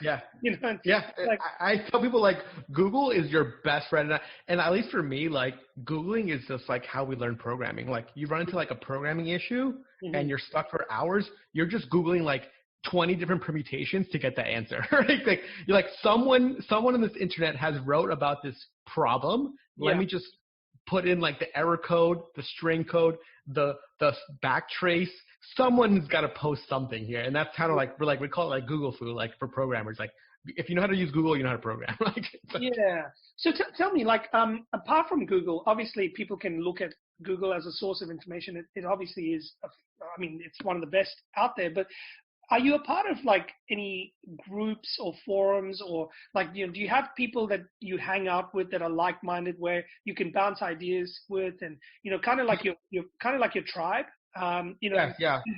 Yeah. Like, I tell people like Google is your best friend. And at least for me, like Googling is just like how we learn programming. Like you run into like a programming issue and you're stuck for hours. You're just Googling like 20 different permutations to get that answer. Right? Like you're like someone on this internet has wrote about this problem. Let me just put in like the error code, the string code, the backtrace. Someone's got to post something here, and that's kind of like we call it like Google foo, like for programmers. Like if you know how to use Google, you know how to program. So tell me, like, apart from Google, obviously people can look at Google as a source of information. It obviously is. I mean, it's one of the best out there. But are you a part of like any groups or forums, or like do you have people that you hang out with that are like-minded, where you can bounce ideas with, and kind of like your kind of like your tribe? And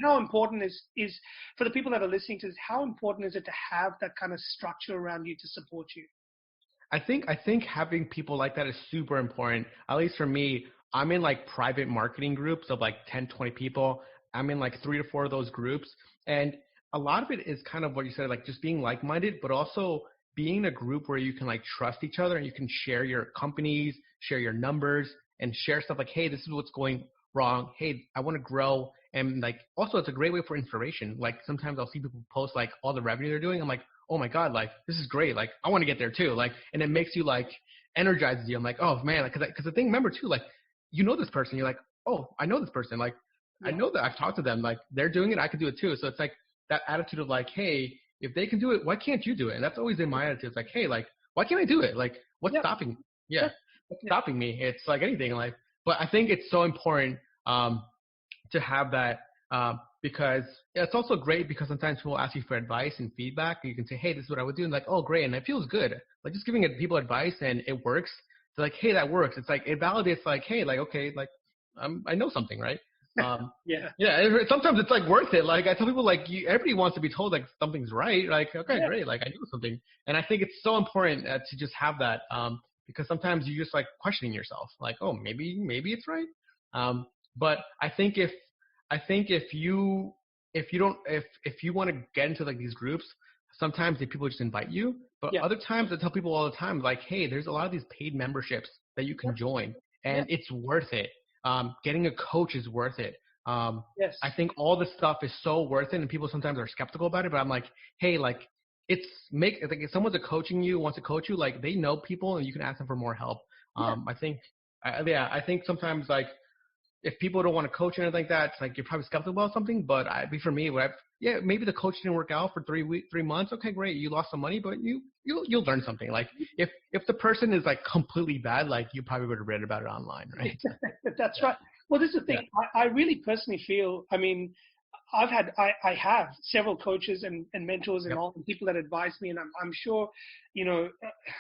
how important is for the people that are listening to this, how important is it to have that kind of structure around you to support you? I think having people like that is super important. At least for me, I'm in like private marketing groups of like 10, 20 people. I'm in like 3 to 4 of those groups. And a lot of it is kind of what you said, like just being like-minded, but also being in a group where you can like trust each other and you can share your companies, share your numbers, and share stuff like, hey, this is what's going wrong. Hey, I want to grow. And like, also it's a great way for inspiration. Like sometimes I'll see people post like all the revenue they're doing. I'm like, oh my God, like this is great. Like I want to get there too. Like, and it makes you like energizes you. I'm like, oh man, like, cause the thing, remember too, like, this person, you're like, oh, I know this person. Like, I know that I've talked to them, like they're doing it. I could do it too. So it's like that attitude of like, hey, if they can do it, why can't you do it? And that's always in my attitude. It's like, hey, like, why can't I do it? Like, what's stopping? What's stopping me? It's like anything in life. But I think it's so important to have that because it's also great because sometimes people ask you for advice and feedback. And you can say, hey, this is what I would do. And like, oh, great. And it feels good. Like just giving people advice and it works. They're like, hey, that works. It's like, it validates like, hey, like, okay, like I know something, right? Sometimes it's like worth it. Like I tell people, like everybody wants to be told like something's right. Like, okay, great. Like I know something. And I think it's so important to just have that because sometimes you just like questioning yourself, like, oh, maybe it's right. But I think if you want to get into like these groups, sometimes the people just invite you, but other times I tell people all the time, like, hey, there's a lot of these paid memberships that you can join, and it's worth it. Getting a coach is worth it. I think all this stuff is so worth it, and people sometimes are skeptical about it, but I'm like, hey, like if someone's coaching you, wants to coach you, like they know people and you can ask them for more help. I think sometimes like if people don't want to coach or anything like that, it's like you're probably skeptical about something. But for me, maybe the coach didn't work out for 3 months. Okay, great, you lost some money, but you'll learn something. Like if the person is like completely bad, like you probably would have read about it online, right? That's right. Well, this is the thing. I really personally feel. I mean, I have several coaches and mentors and all, and people that advise me, and I'm sure,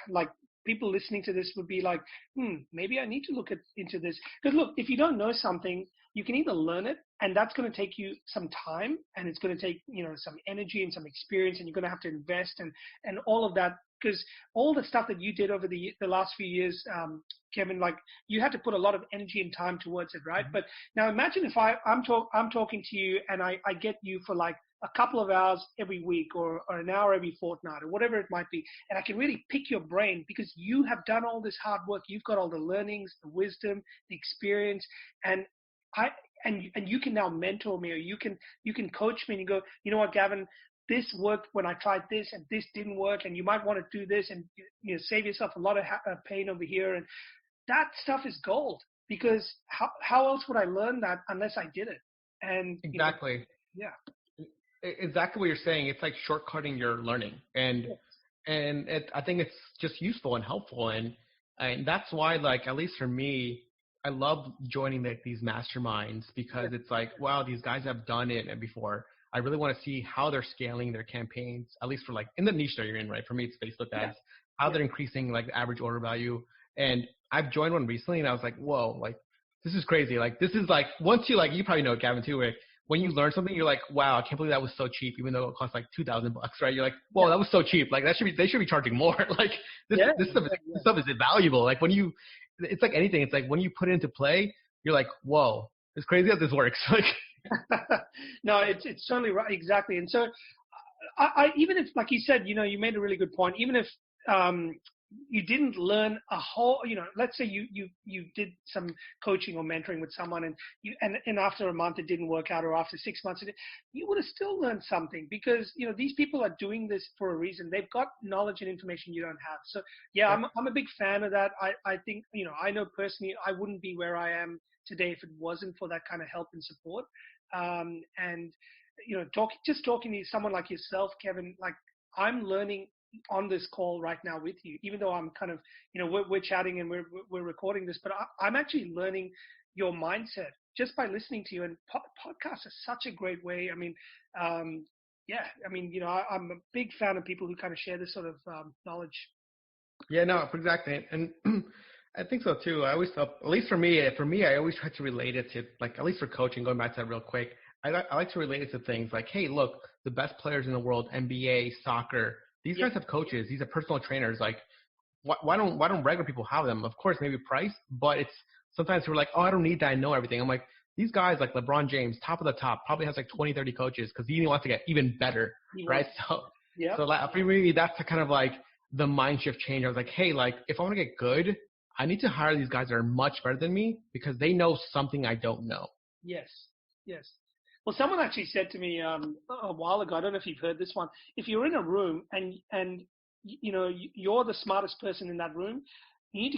like people listening to this would be like, maybe I need to look into this. Because look, if you don't know something, you can either learn it, and that's going to take you some time, and it's going to take, some energy and some experience, and you're going to have to invest and all of that. Because all the stuff that you did over the last few years, Kevin, like you had to put a lot of energy and time towards it, right? But now imagine if I'm talking to you and I get you for like a couple of hours every week or an hour every fortnight or whatever it might be. And I can really pick your brain because you have done all this hard work. You've got all the learnings, the wisdom, the experience, and you can now mentor me, or you can coach me and you go, you know what, Gavin, this worked when I tried this and this didn't work. And you might want to do this and save yourself a lot of pain over here. And that stuff is gold because how else would I learn that unless I did it? And exactly. Exactly what you're saying. It's like shortcutting your learning, and I think it's just useful and helpful, and that's why, like, at least for me, I love joining these masterminds because it's like, wow, these guys have done it before. I really want to see how they're scaling their campaigns, at least for like in the niche that you're in, right? For me, it's Facebook ads, how they're increasing like the average order value. And I've joined one recently and I was like, whoa, like this is crazy. Like this is like, once you like, you probably know Gavin too, where when you learn something, you're like, wow, I can't believe that was so cheap, even though it costs like $2,000, right? You're like, whoa, that was so cheap. Like they should be charging more. Like this stuff is invaluable. Like it's like anything. It's like when you put it into play, you're like, whoa, it's crazy how this works. Like, no, it's certainly right. Exactly. And so I even if, like you said, you made a really good point. Even if you didn't learn a whole, let's say you did some coaching or mentoring with someone and after a month it didn't work out, or after 6 months, you would have still learned something, because, these people are doing this for a reason. They've got knowledge and information you don't have. So I'm a big fan of that. I think, I know personally I wouldn't be where I am today if it wasn't for that kind of help and support. And, talking to someone like yourself, Kevin, like I'm learning on this call right now with you, even though I'm kind of, we're chatting and we're recording this, but I'm actually learning your mindset just by listening to you. And podcasts are such a great way. I mean, I'm a big fan of people who kind of share this sort of knowledge. Yeah, no, exactly. And I think so too. I always felt, at least for me, I always try to relate it to, like, at least for coaching, going back to that real quick, I like to relate it to things like, hey, look, the best players in the world, NBA, soccer, these guys have coaches. These are personal trainers. Like, why don't regular people have them? Of course, maybe price, but it's sometimes we're like, oh, I don't need that. I know everything. I'm like, these guys like LeBron James, top of the top, probably has like 20, 30 coaches because he wants to get even better, right? So like, for me, that's the kind of like the mind shift change. I was like, hey, like if I want to get good, I need to hire these guys that are much better than me because they know something I don't know. Yes. Well, someone actually said to me a while ago, I don't know if you've heard this one, if you're in a room and you're the smartest person in that room, you need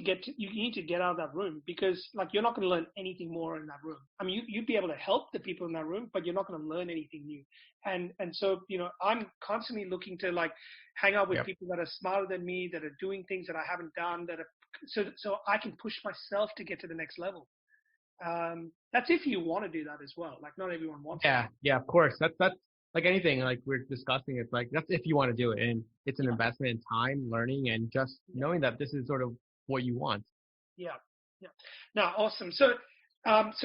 to get out of that room, because like you're not going to learn anything more in that room. I mean, you'd be able to help the people in that room, but you're not going to learn anything new. And so, I'm constantly looking to like hang out with people that are smarter than me, that are doing things that I haven't done, so I can push myself to get to the next level. That's if you want to do that as well. Like not everyone wants to. Yeah, of course. That's like anything like we're discussing. It's like, that's if you want to do it, and it's an investment in time, learning, and just knowing that this is sort of what you want. Yeah. Now, awesome. So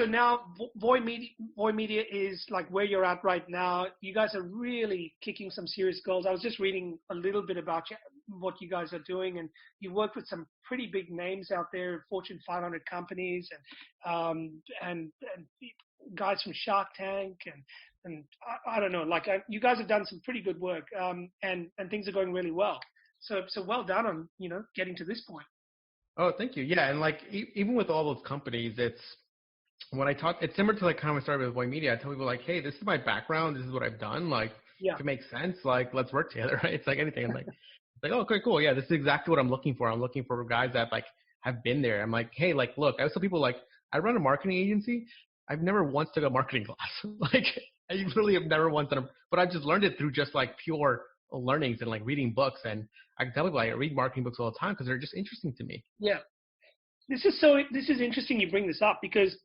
now Voy Media is like where you're at right now. You guys are really kicking some serious goals. I was just reading a little bit about what you guys are doing, and you work with some pretty big names out there, Fortune 500 companies, and guys from Shark Tank, and I don't know, like you guys have done some pretty good work, and things are going really well. So well done on getting to this point. Oh, thank you. Yeah, and like even with all those companies, it's when I talk, it's similar to like kind of when I started with Voy Media. I tell people like, hey, this is my background, this is what I've done. Like, if it makes sense, like let's work together, right? It's like anything. I'm like, oh, okay, cool. Yeah, this is exactly what I'm looking for. I'm looking for guys that like have been there. I'm like, hey, like, look, I tell people like, I run a marketing agency. I've never once took a marketing class. Like, I literally have never once done, but I've just learned it through just like pure learnings and like reading books. And I can tell people I read marketing books all the time because they're just interesting to me. Yeah, this is interesting. You bring this up because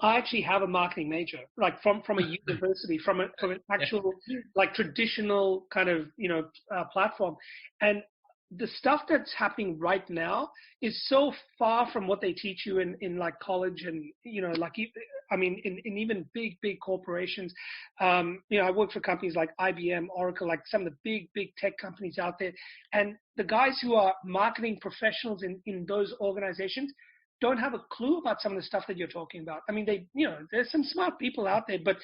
I actually have a marketing major, like from a university, from an actual like traditional kind of platform, and the stuff that's happening right now is so far from what they teach you in like college, and in even big corporations. I work for companies like IBM, Oracle, like some of the big tech companies out there, and the guys who are marketing professionals in those organizations don't have a clue about some of the stuff that you're talking about. I mean, there's some smart people out there, but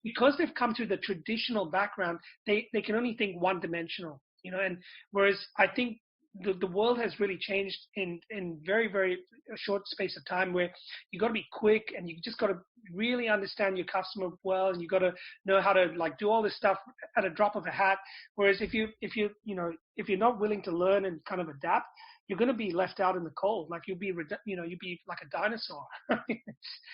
because they've come through the traditional background, they can only think one dimensional, and whereas I think the world has really changed in very, very short space of time, where you got to be quick and you just got to really understand your customer well, and you got to know how to like do all this stuff at a drop of a hat. Whereas if you're not willing to learn and kind of adapt, you're going to be left out in the cold. Like you'll be like a dinosaur.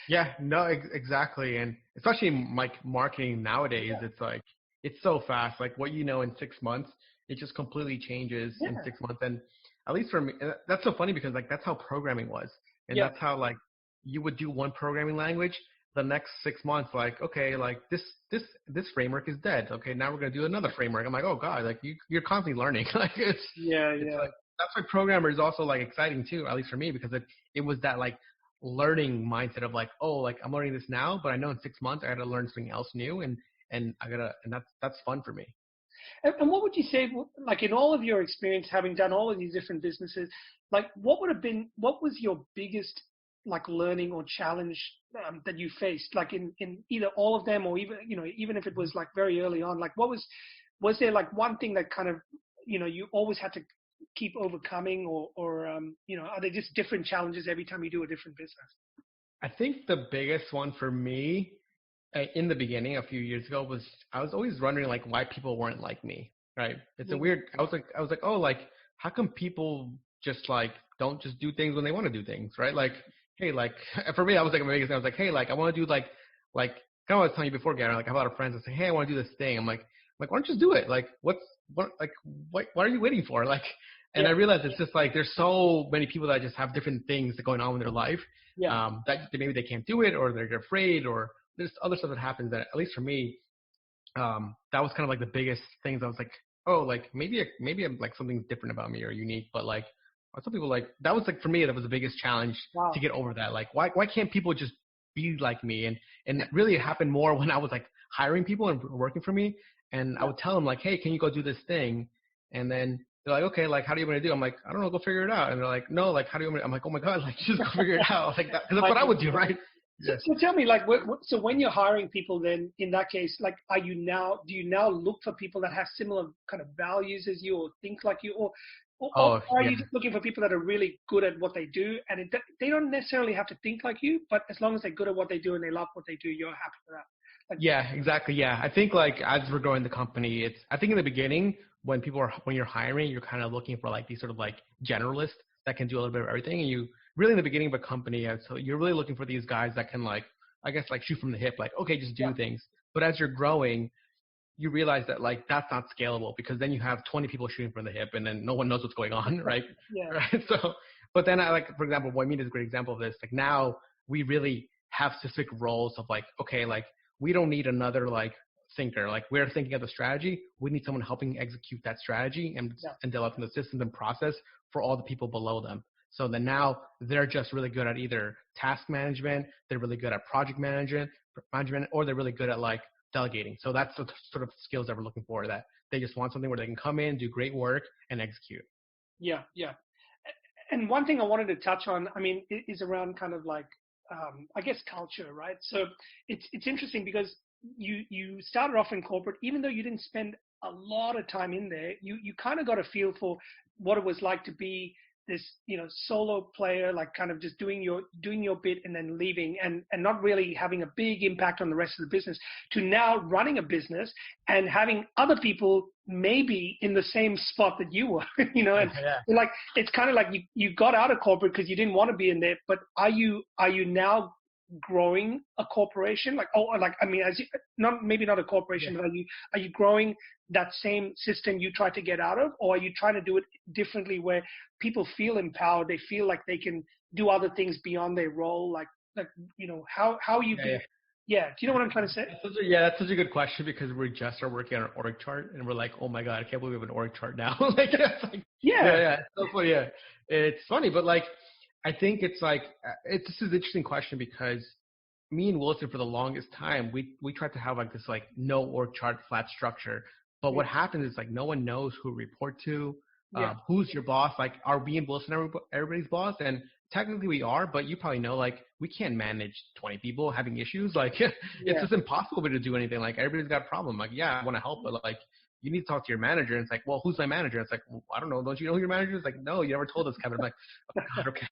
Yeah, no, exactly. And especially like marketing nowadays, it's like, it's so fast. Like what in 6 months, it just completely changes in 6 months. And at least for me, that's so funny because like that's how programming was. And that's how like you would do one programming language the next 6 months, like, okay, like this framework is dead. Okay, now we're gonna do another framework. I'm like, oh god, like you're constantly learning. Like it's like that's why programmer is also like exciting too, at least for me, because it was that like learning mindset of like, oh, like I'm learning this now, but I know in 6 months I gotta learn something else new, and that's fun for me. And what would you say, like in all of your experience, having done all of these different businesses, like what was your biggest like learning or challenge that you faced, like in either all of them or even, even if it was like very early on, like was there like one thing that kind of, you always had to keep overcoming or are they just different challenges every time you do a different business? I think the biggest one for me in the beginning a few years ago was I was always wondering like why people weren't like me, right? It's a weird, I was like, oh, like how come people just like don't just do things when they want to do things, right? Like, hey, like for me, I was like, my biggest thing, I was like, hey, like I want to do like kind of what I was telling you before, Gavin, like I have a lot of friends that say, hey, I want to do this thing. I'm like, why don't you just do it? Like, what are you waiting for? Like, and I realized it's just like, there's so many people that just have different things going on in their life, that maybe they can't do it, or they're afraid, or there's other stuff that happens that, at least for me, that was kind of like the biggest things. I was like, oh, like maybe I'm like something's different about me or unique, but like some people like, that was like, for me, that was the biggest challenge to get over that. Like, why can't people just be like me? And really it happened more when I was like hiring people and working for me. And I would tell them like, hey, can you go do this thing? And then they're like, okay, like, how do you want to do? I'm like, I don't know, go figure it out. And they're like, no, like, how do you want me? I'm like, oh my God, like, just go figure it out. Like that, because that's what I would do, right? So tell me, like, so when you're hiring people, then in that case, like, do you now look for people that have similar kind of values as you or think like you, or are you just looking for people that are really good at what they do, and they don't necessarily have to think like you, but as long as they're good at what they do and they love what they do, you're happy for that? Like, yeah, exactly. Yeah, I think like as we're growing the company, I think in the beginning when you're hiring, you're kind of looking for like these sort of like generalists that can do a little bit of everything, and you really in the beginning of a company, so you're really looking for these guys that can like, I guess like shoot from the hip, like, okay, just do things. But as you're growing, you realize that like that's not scalable, because then you have 20 people shooting from the hip and then no one knows what's going on, right? Right. So, but then I like, for example, what I mean is a great example of this. Like now we really have specific roles of like, okay, like we don't need another like thinker. Like we're thinking of the strategy. We need someone helping execute that strategy and developing the systems and process for all the people below them. So then now they're just really good at either task management, they're really good at project management, or they're really good at like delegating. So that's the sort of skills that we're looking for, that they just want something where they can come in, do great work, and execute. Yeah. And one thing I wanted to touch on, I mean, is around kind of like, I guess culture, right? So it's interesting because you started off in corporate, even though you didn't spend a lot of time in there, you kind of got a feel for what it was like to be this, solo player, like kind of just doing your bit and then leaving and not really having a big impact on the rest of the business, to now running a business and having other people maybe in the same spot that you were, and like, it's kind of like you got out of corporate because you didn't want to be in there, but are you now growing a corporation? Like, I mean, maybe not a corporation, but are you growing that same system you tried to get out of, or are you trying to do it differently where people feel empowered, they feel like they can do other things beyond their role? Like how are you do you know what I'm trying to say? That's such a good question, because we just are working on an org chart and we're like, oh my God, I can't believe we have an org chart now. Like, it's like, so funny. Yeah, it's funny, but like, I think it's like, this is an interesting question, because me and Wilson, for the longest time, we tried to have like this like no org chart, flat structure. But what happens is like no one knows who to report to, who's your boss. Like, are we and Wilson everybody's boss? And technically we are, but you probably know, like, we can't manage 20 people having issues. Like, it's just impossible to do anything. Like, everybody's got a problem. Like, yeah, I want to help, but like, you need to talk to your manager. And it's like, well, who's my manager? It's like, well, I don't know. Don't you know who your manager is? Like, no, you never told us, Kevin. I'm like, oh God, okay.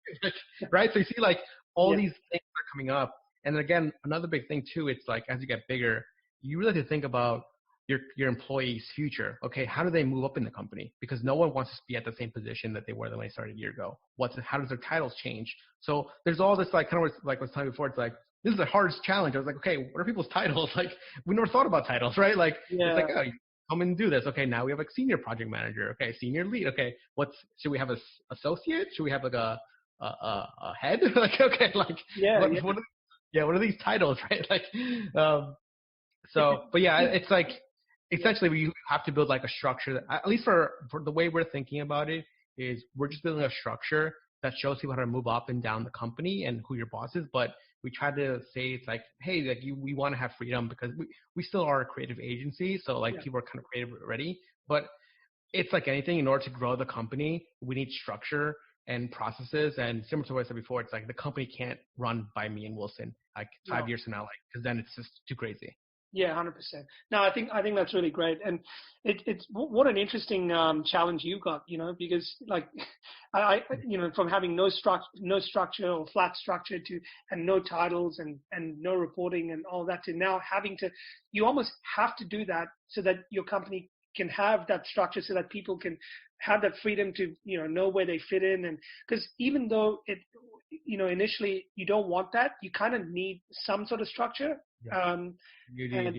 Right. So you see like all these things are coming up. And then again, another big thing too, it's like, as you get bigger, you really have to think about your employees' future. Okay, how do they move up in the company? Because no one wants to be at the same position that they were when they started a year ago. How does their titles change? So there's all this like kind of like I was telling you before. It's like, this is the hardest challenge. I was like, okay, what are people's titles? Like, we never thought about titles, right? Like, it's like, oh, you come and do this. Okay, now we have like senior project manager. Okay, senior lead. Okay, should we have a associate? Should we have like a head? Like, okay, like, what yeah, what are these titles, right? Like, but yeah, it's like, essentially we have to build like a structure that, at least for the way we're thinking about it, is we're just building a structure that shows people how to move up and down the company and who your boss is. But we try to say it's like, hey, like we want to have freedom because we still are a creative agency. So like people are kind of creative already, but it's like anything, in order to grow the company, we need structure and processes. And similar to what I said before, it's like the company can't run by me and Wilson like 5 years from now, like, because then it's just too crazy. Yeah, 100%. No, I think that's really great, and it's what an interesting challenge you've got, because like I from having no structure or flat structure to and no titles and no reporting and all that to now having to, you almost have to do that so that your company can have that structure so that people can have that freedom to know where they fit in, and because even though it initially you don't want that, you kind of need some sort of structure. And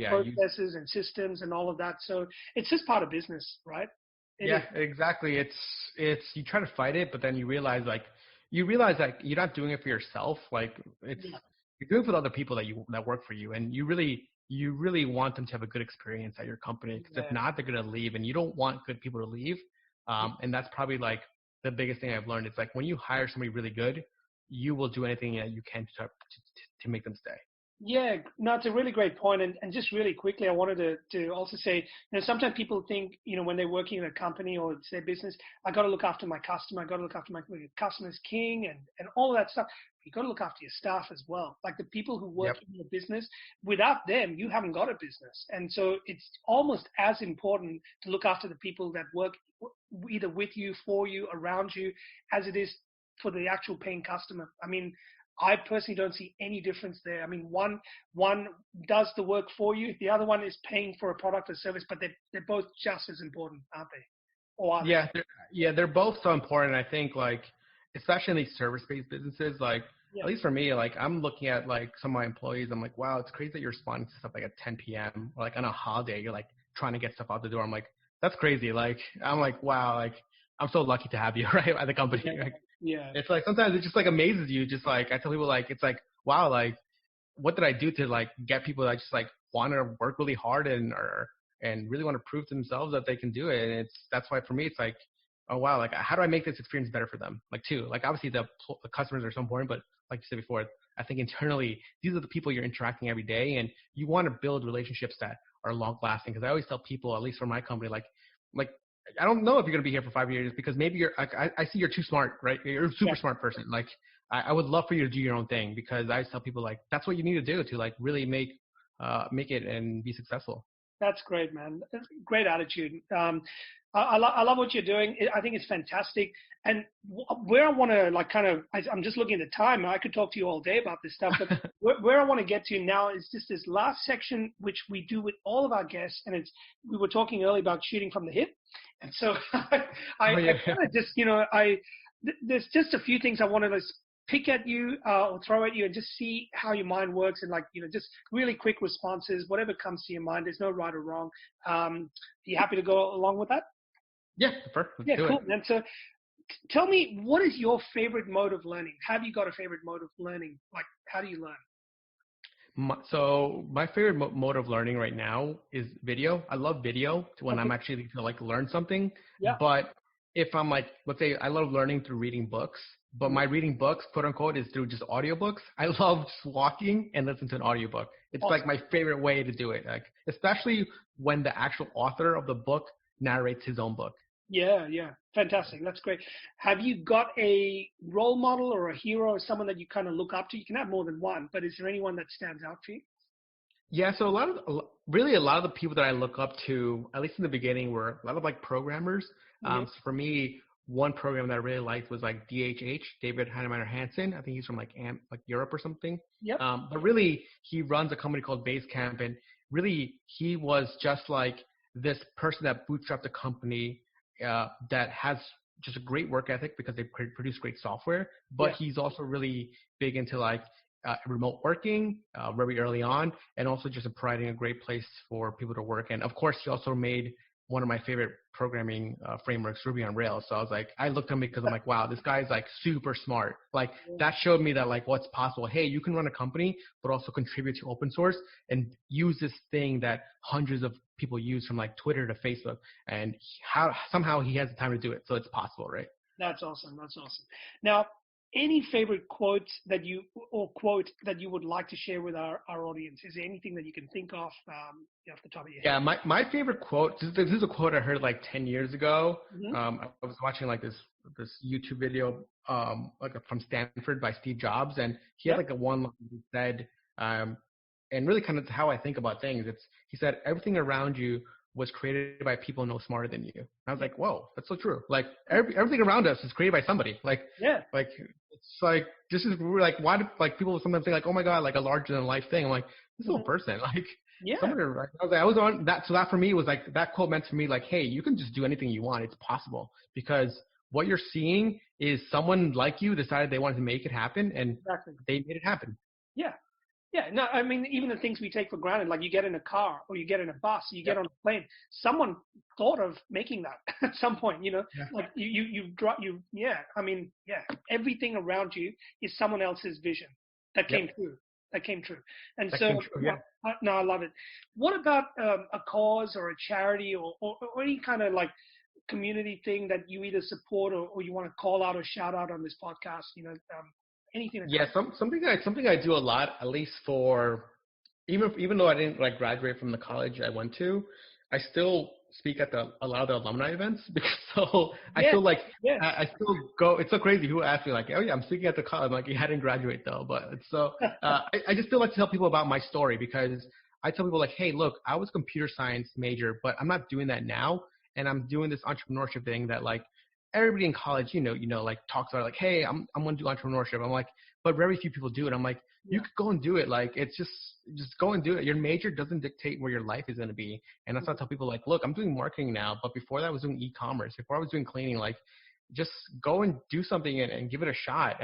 processes and systems and all of that. So it's just part of business, right? Exactly. It's you try to fight it, but then you realize that you're not doing it for yourself. Like you're doing it for the other people that work for you, and you really want them to have a good experience at your company. Because if not, they're gonna leave, and you don't want good people to leave. And that's probably like the biggest thing I've learned. It's like when you hire somebody really good, you will do anything that you can to make them stay. Yeah, no, it's a really great point. And just really quickly, I wanted to also say, sometimes people think, when they're working in a company or it's their business, I got to look after my customer. I got to look after my customer's king and all of that stuff. You got to look after your staff as well. Like the people who work in your business, without them, you haven't got a business. And so it's almost as important to look after the people that work either with you, for you, around you, as it is for the actual paying customer. I mean, I personally don't see any difference there. I mean, one does the work for you, the other one is paying for a product or service, but they're both just as important, aren't they? Or are they? They're both so important. I think, like, especially in these service-based businesses, like at least for me, like I'm looking at like some of my employees, I'm like, wow, it's crazy that you're responding to stuff like at 10 p.m. or like on a holiday, you're like trying to get stuff out the door. I'm like, that's crazy. Like, I'm like, wow, like I'm so lucky to have you right at the company. Like, it's like sometimes it just like amazes you. Just like I tell people, like it's like, wow, like what did I do to like get people that just like want to work really hard and really want to prove to themselves that they can do it. And that's why for me it's like, oh wow, like how do I make this experience better for them? Like too, like obviously the customers are so important, but like you said before, I think internally these are the people you're interacting every day, and you want to build relationships that are long lasting. Because I always tell people, at least for my company, like I don't know if you're going to be here for 5 years because maybe you're like, I see you're too smart, right? You're a super smart person. Like I would love for you to do your own thing, because I tell people like, that's what you need to do to like really make it and be successful. That's great, man. That's great attitude. I love what you're doing. I think it's fantastic. And where I want to like kind of, I'm just looking at the time. I could talk to you all day about this stuff, but where I want to get to now is just this last section, which we do with all of our guests. And we were talking earlier about shooting from the hip. And so I kind of just, there's just a few things I wanted to pick at you or throw at you and just see how your mind works, and like, just really quick responses, whatever comes to your mind. There's no right or wrong. Are you happy to go along with that? Yeah, perfect. Yeah, cool. And so tell me, what is your favorite mode of learning? Have you got a favorite mode of learning? Like, how do you learn? So my favorite mode of learning right now is video. I love video when I'm actually to like learn something. Yeah. But if I'm like, let's say I love learning through reading books, but my reading books, quote unquote, is through just audiobooks. I love just walking and listen to an audiobook. It's like my favorite way to do it. Like, especially when the actual author of the book narrates his own book. Yeah. Fantastic. That's great. Have you got a role model or a hero or someone that you kind of look up to? You can have more than one, but is there anyone that stands out for you? Yeah, so a lot of the people that I look up to, at least in the beginning, were a lot of like programmers. So for me, one program that I really liked was like DHH, David Heinemeier Hansen. I think he's from like Europe or something. Yep. But really, he runs a company called Basecamp, and really he was just like this person that bootstrapped a company that has just a great work ethic because they produce great software. But he's also really big into like remote working very early on, and also just providing a great place for people to work. And of course, he also made one of my favorite programming frameworks, Ruby on Rails. So I was like, I looked at him because I'm like, wow, this guy's like super smart. Like that showed me that like what's possible. Hey, you can run a company, but also contribute to open source and use this thing that hundreds of people use from like Twitter to Facebook. And somehow he has the time to do it. So it's possible, right? That's awesome. That's awesome. Now, any favorite quote that you would like to share with our audience? Is there anything that you can think of off the top of your head? Yeah, my favorite quote. This is a quote I heard like 10 years ago. Mm-hmm. I was watching like this YouTube video like from Stanford by Steve Jobs, and he had like a one line he said, and really kind of how I think about things. He said everything around you was created by people no smarter than you. And I was like, whoa, that's so true. Like everything around us is created by somebody. Like it's like this is like why do like people sometimes say like, oh my god, like a larger than life thing. I'm like, this is a person. Like somebody. Like, I was on that. So that for me was like that quote meant to me like, hey, you can just do anything you want. It's possible because what you're seeing is someone like you decided they wanted to make it happen, and they made it happen. Yeah. Yeah, no, I mean, even the things we take for granted, like you get in a car or you get in a bus, you get on a plane, someone thought of making that at some point, like everything around you is someone else's vision that came true. And I love it. What about a cause or a charity or any kind of like community thing that you either support or you want to call out or shout out on this podcast, anything? Something I do a lot, at least for even though I didn't like graduate from the college I went to, I still speak at a lot of the alumni events because I still go. It's so crazy. Who asked me like, oh yeah, I'm speaking at the college. I'm like, you hadn't graduated though, but it's so I just still like to tell people about my story because I tell people like, hey, look, I was a computer science major, but I'm not doing that now, and I'm doing this entrepreneurship thing that like. Everybody in college, like talks about like, hey, I'm going to do entrepreneurship. I'm like, but very few people do it. I'm like, you could go and do it. Like, it's just go and do it. Your major doesn't dictate where your life is going to be. And that's why I tell people like, look, I'm doing marketing now, but before that I was doing e-commerce. Before I was doing cleaning, like just go and do something and give it a shot.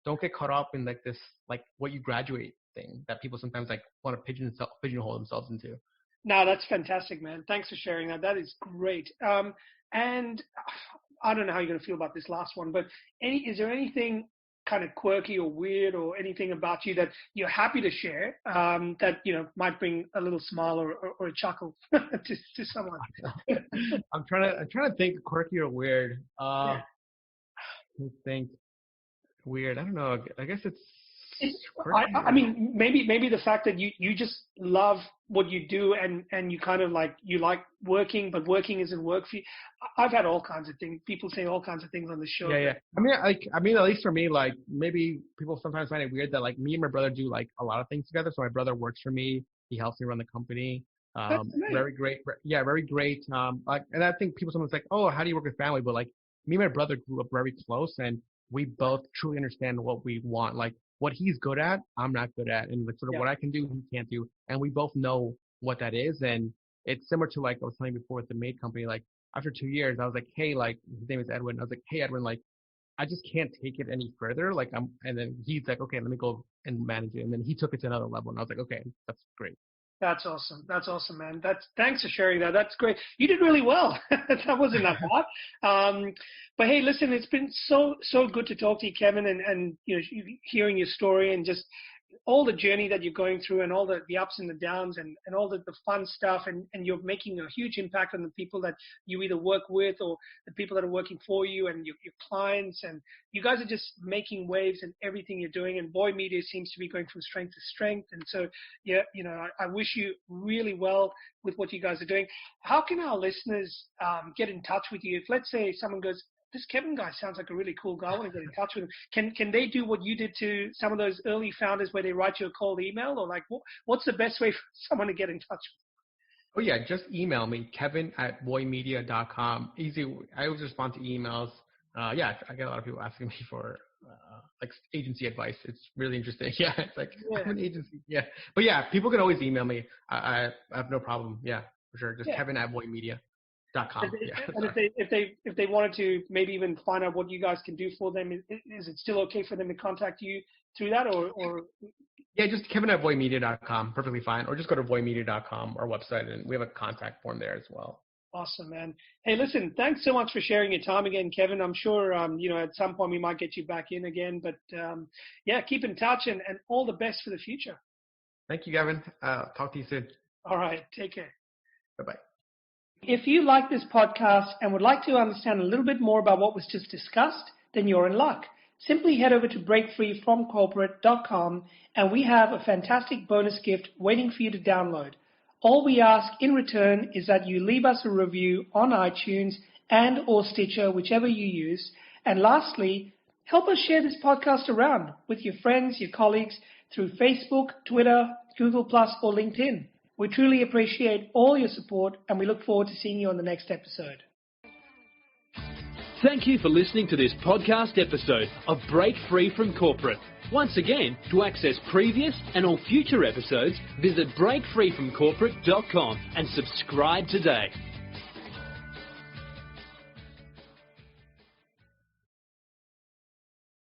Don't get caught up in like this, like what you graduate thing that people sometimes like want to pigeonhole themselves into. No, that's fantastic, man. Thanks for sharing that. That is great. And I don't know how you're going to feel about this last one, but is there anything kind of quirky or weird or anything about you that you're happy to share that, might bring a little smile or a chuckle to someone? I'm trying to think quirky or weird. I think weird. I don't know. I guess it's I mean, maybe the fact that you just love what you do and you kind of like, you like working, but working isn't work for you. I've had all kinds of things. People say all kinds of things on the show. Yeah. I mean, at least for me, like maybe people sometimes find it weird that like me and my brother do like a lot of things together. So my brother works for me. He helps me run the company. Very great. Yeah, very great. Like, and I think people sometimes like, oh, how do you work with family? But like me and my brother grew up very close, and we both truly understand what we want. Like what he's good at, I'm not good at, and like sort of what I can do, he can't do, and we both know what that is. And it's similar to like I was telling you before with the maid company. Like after 2 years, I was like, hey, like his name is Edwin. I was like, hey, Edwin, like I just can't take it any further. Like and then he's like, okay, let me go and manage it. And then he took it to another level, and I was like, okay, that's great. That's awesome. That's awesome, man. Thanks for sharing that. That's great. You did really well. That wasn't that hard. But hey, listen, it's been so good to talk to you, Kevin, and hearing your story and just all the journey that you're going through and all the ups and the downs and all the fun stuff, and you're making a huge impact on the people that you either work with or the people that are working for you and your clients, and you guys are just making waves in everything you're doing, and Boy Media seems to be going from strength to strength. And so I wish you really well with what you guys are doing. How can our listeners get in touch with you if, let's say, someone goes, this Kevin guy sounds like a really cool guy, I want to get in touch with him? Can they do what you did to some of those early founders where they write you a cold email, or like what's the best way for someone to get in touch with? Oh yeah, just email me, kevin@boymedia.com. Easy. I always respond to emails. I get a lot of people asking me for like agency advice. It's really interesting. Yeah, it's like I'm an agency. Yeah, but yeah, people can always email me. I have no problem. Yeah, for sure. Just kevin@boymedia.com. And if they wanted to maybe even find out what you guys can do for them, is it still okay for them to contact you through that, or? Yeah, just kevin@boymedia.com, perfectly fine. Or just go to boymedia.com, our website, and we have a contact form there as well. Awesome, man. Hey, listen, thanks so much for sharing your time again, Kevin. I'm sure, at some point we might get you back in again, but yeah, keep in touch and all the best for the future. Thank you, Gavin. Talk to you soon. All right. Take care. Bye-bye. If you like this podcast and would like to understand a little bit more about what was just discussed, then you're in luck. Simply head over to breakfreefromcorporate.com and we have a fantastic bonus gift waiting for you to download. All we ask in return is that you leave us a review on iTunes and or Stitcher, whichever you use. And lastly, help us share this podcast around with your friends, your colleagues through Facebook, Twitter, Google+, or LinkedIn. We truly appreciate all your support and we look forward to seeing you on the next episode. Thank you for listening to this podcast episode of Break Free from Corporate. Once again, to access previous and all future episodes, visit breakfreefromcorporate.com and subscribe today.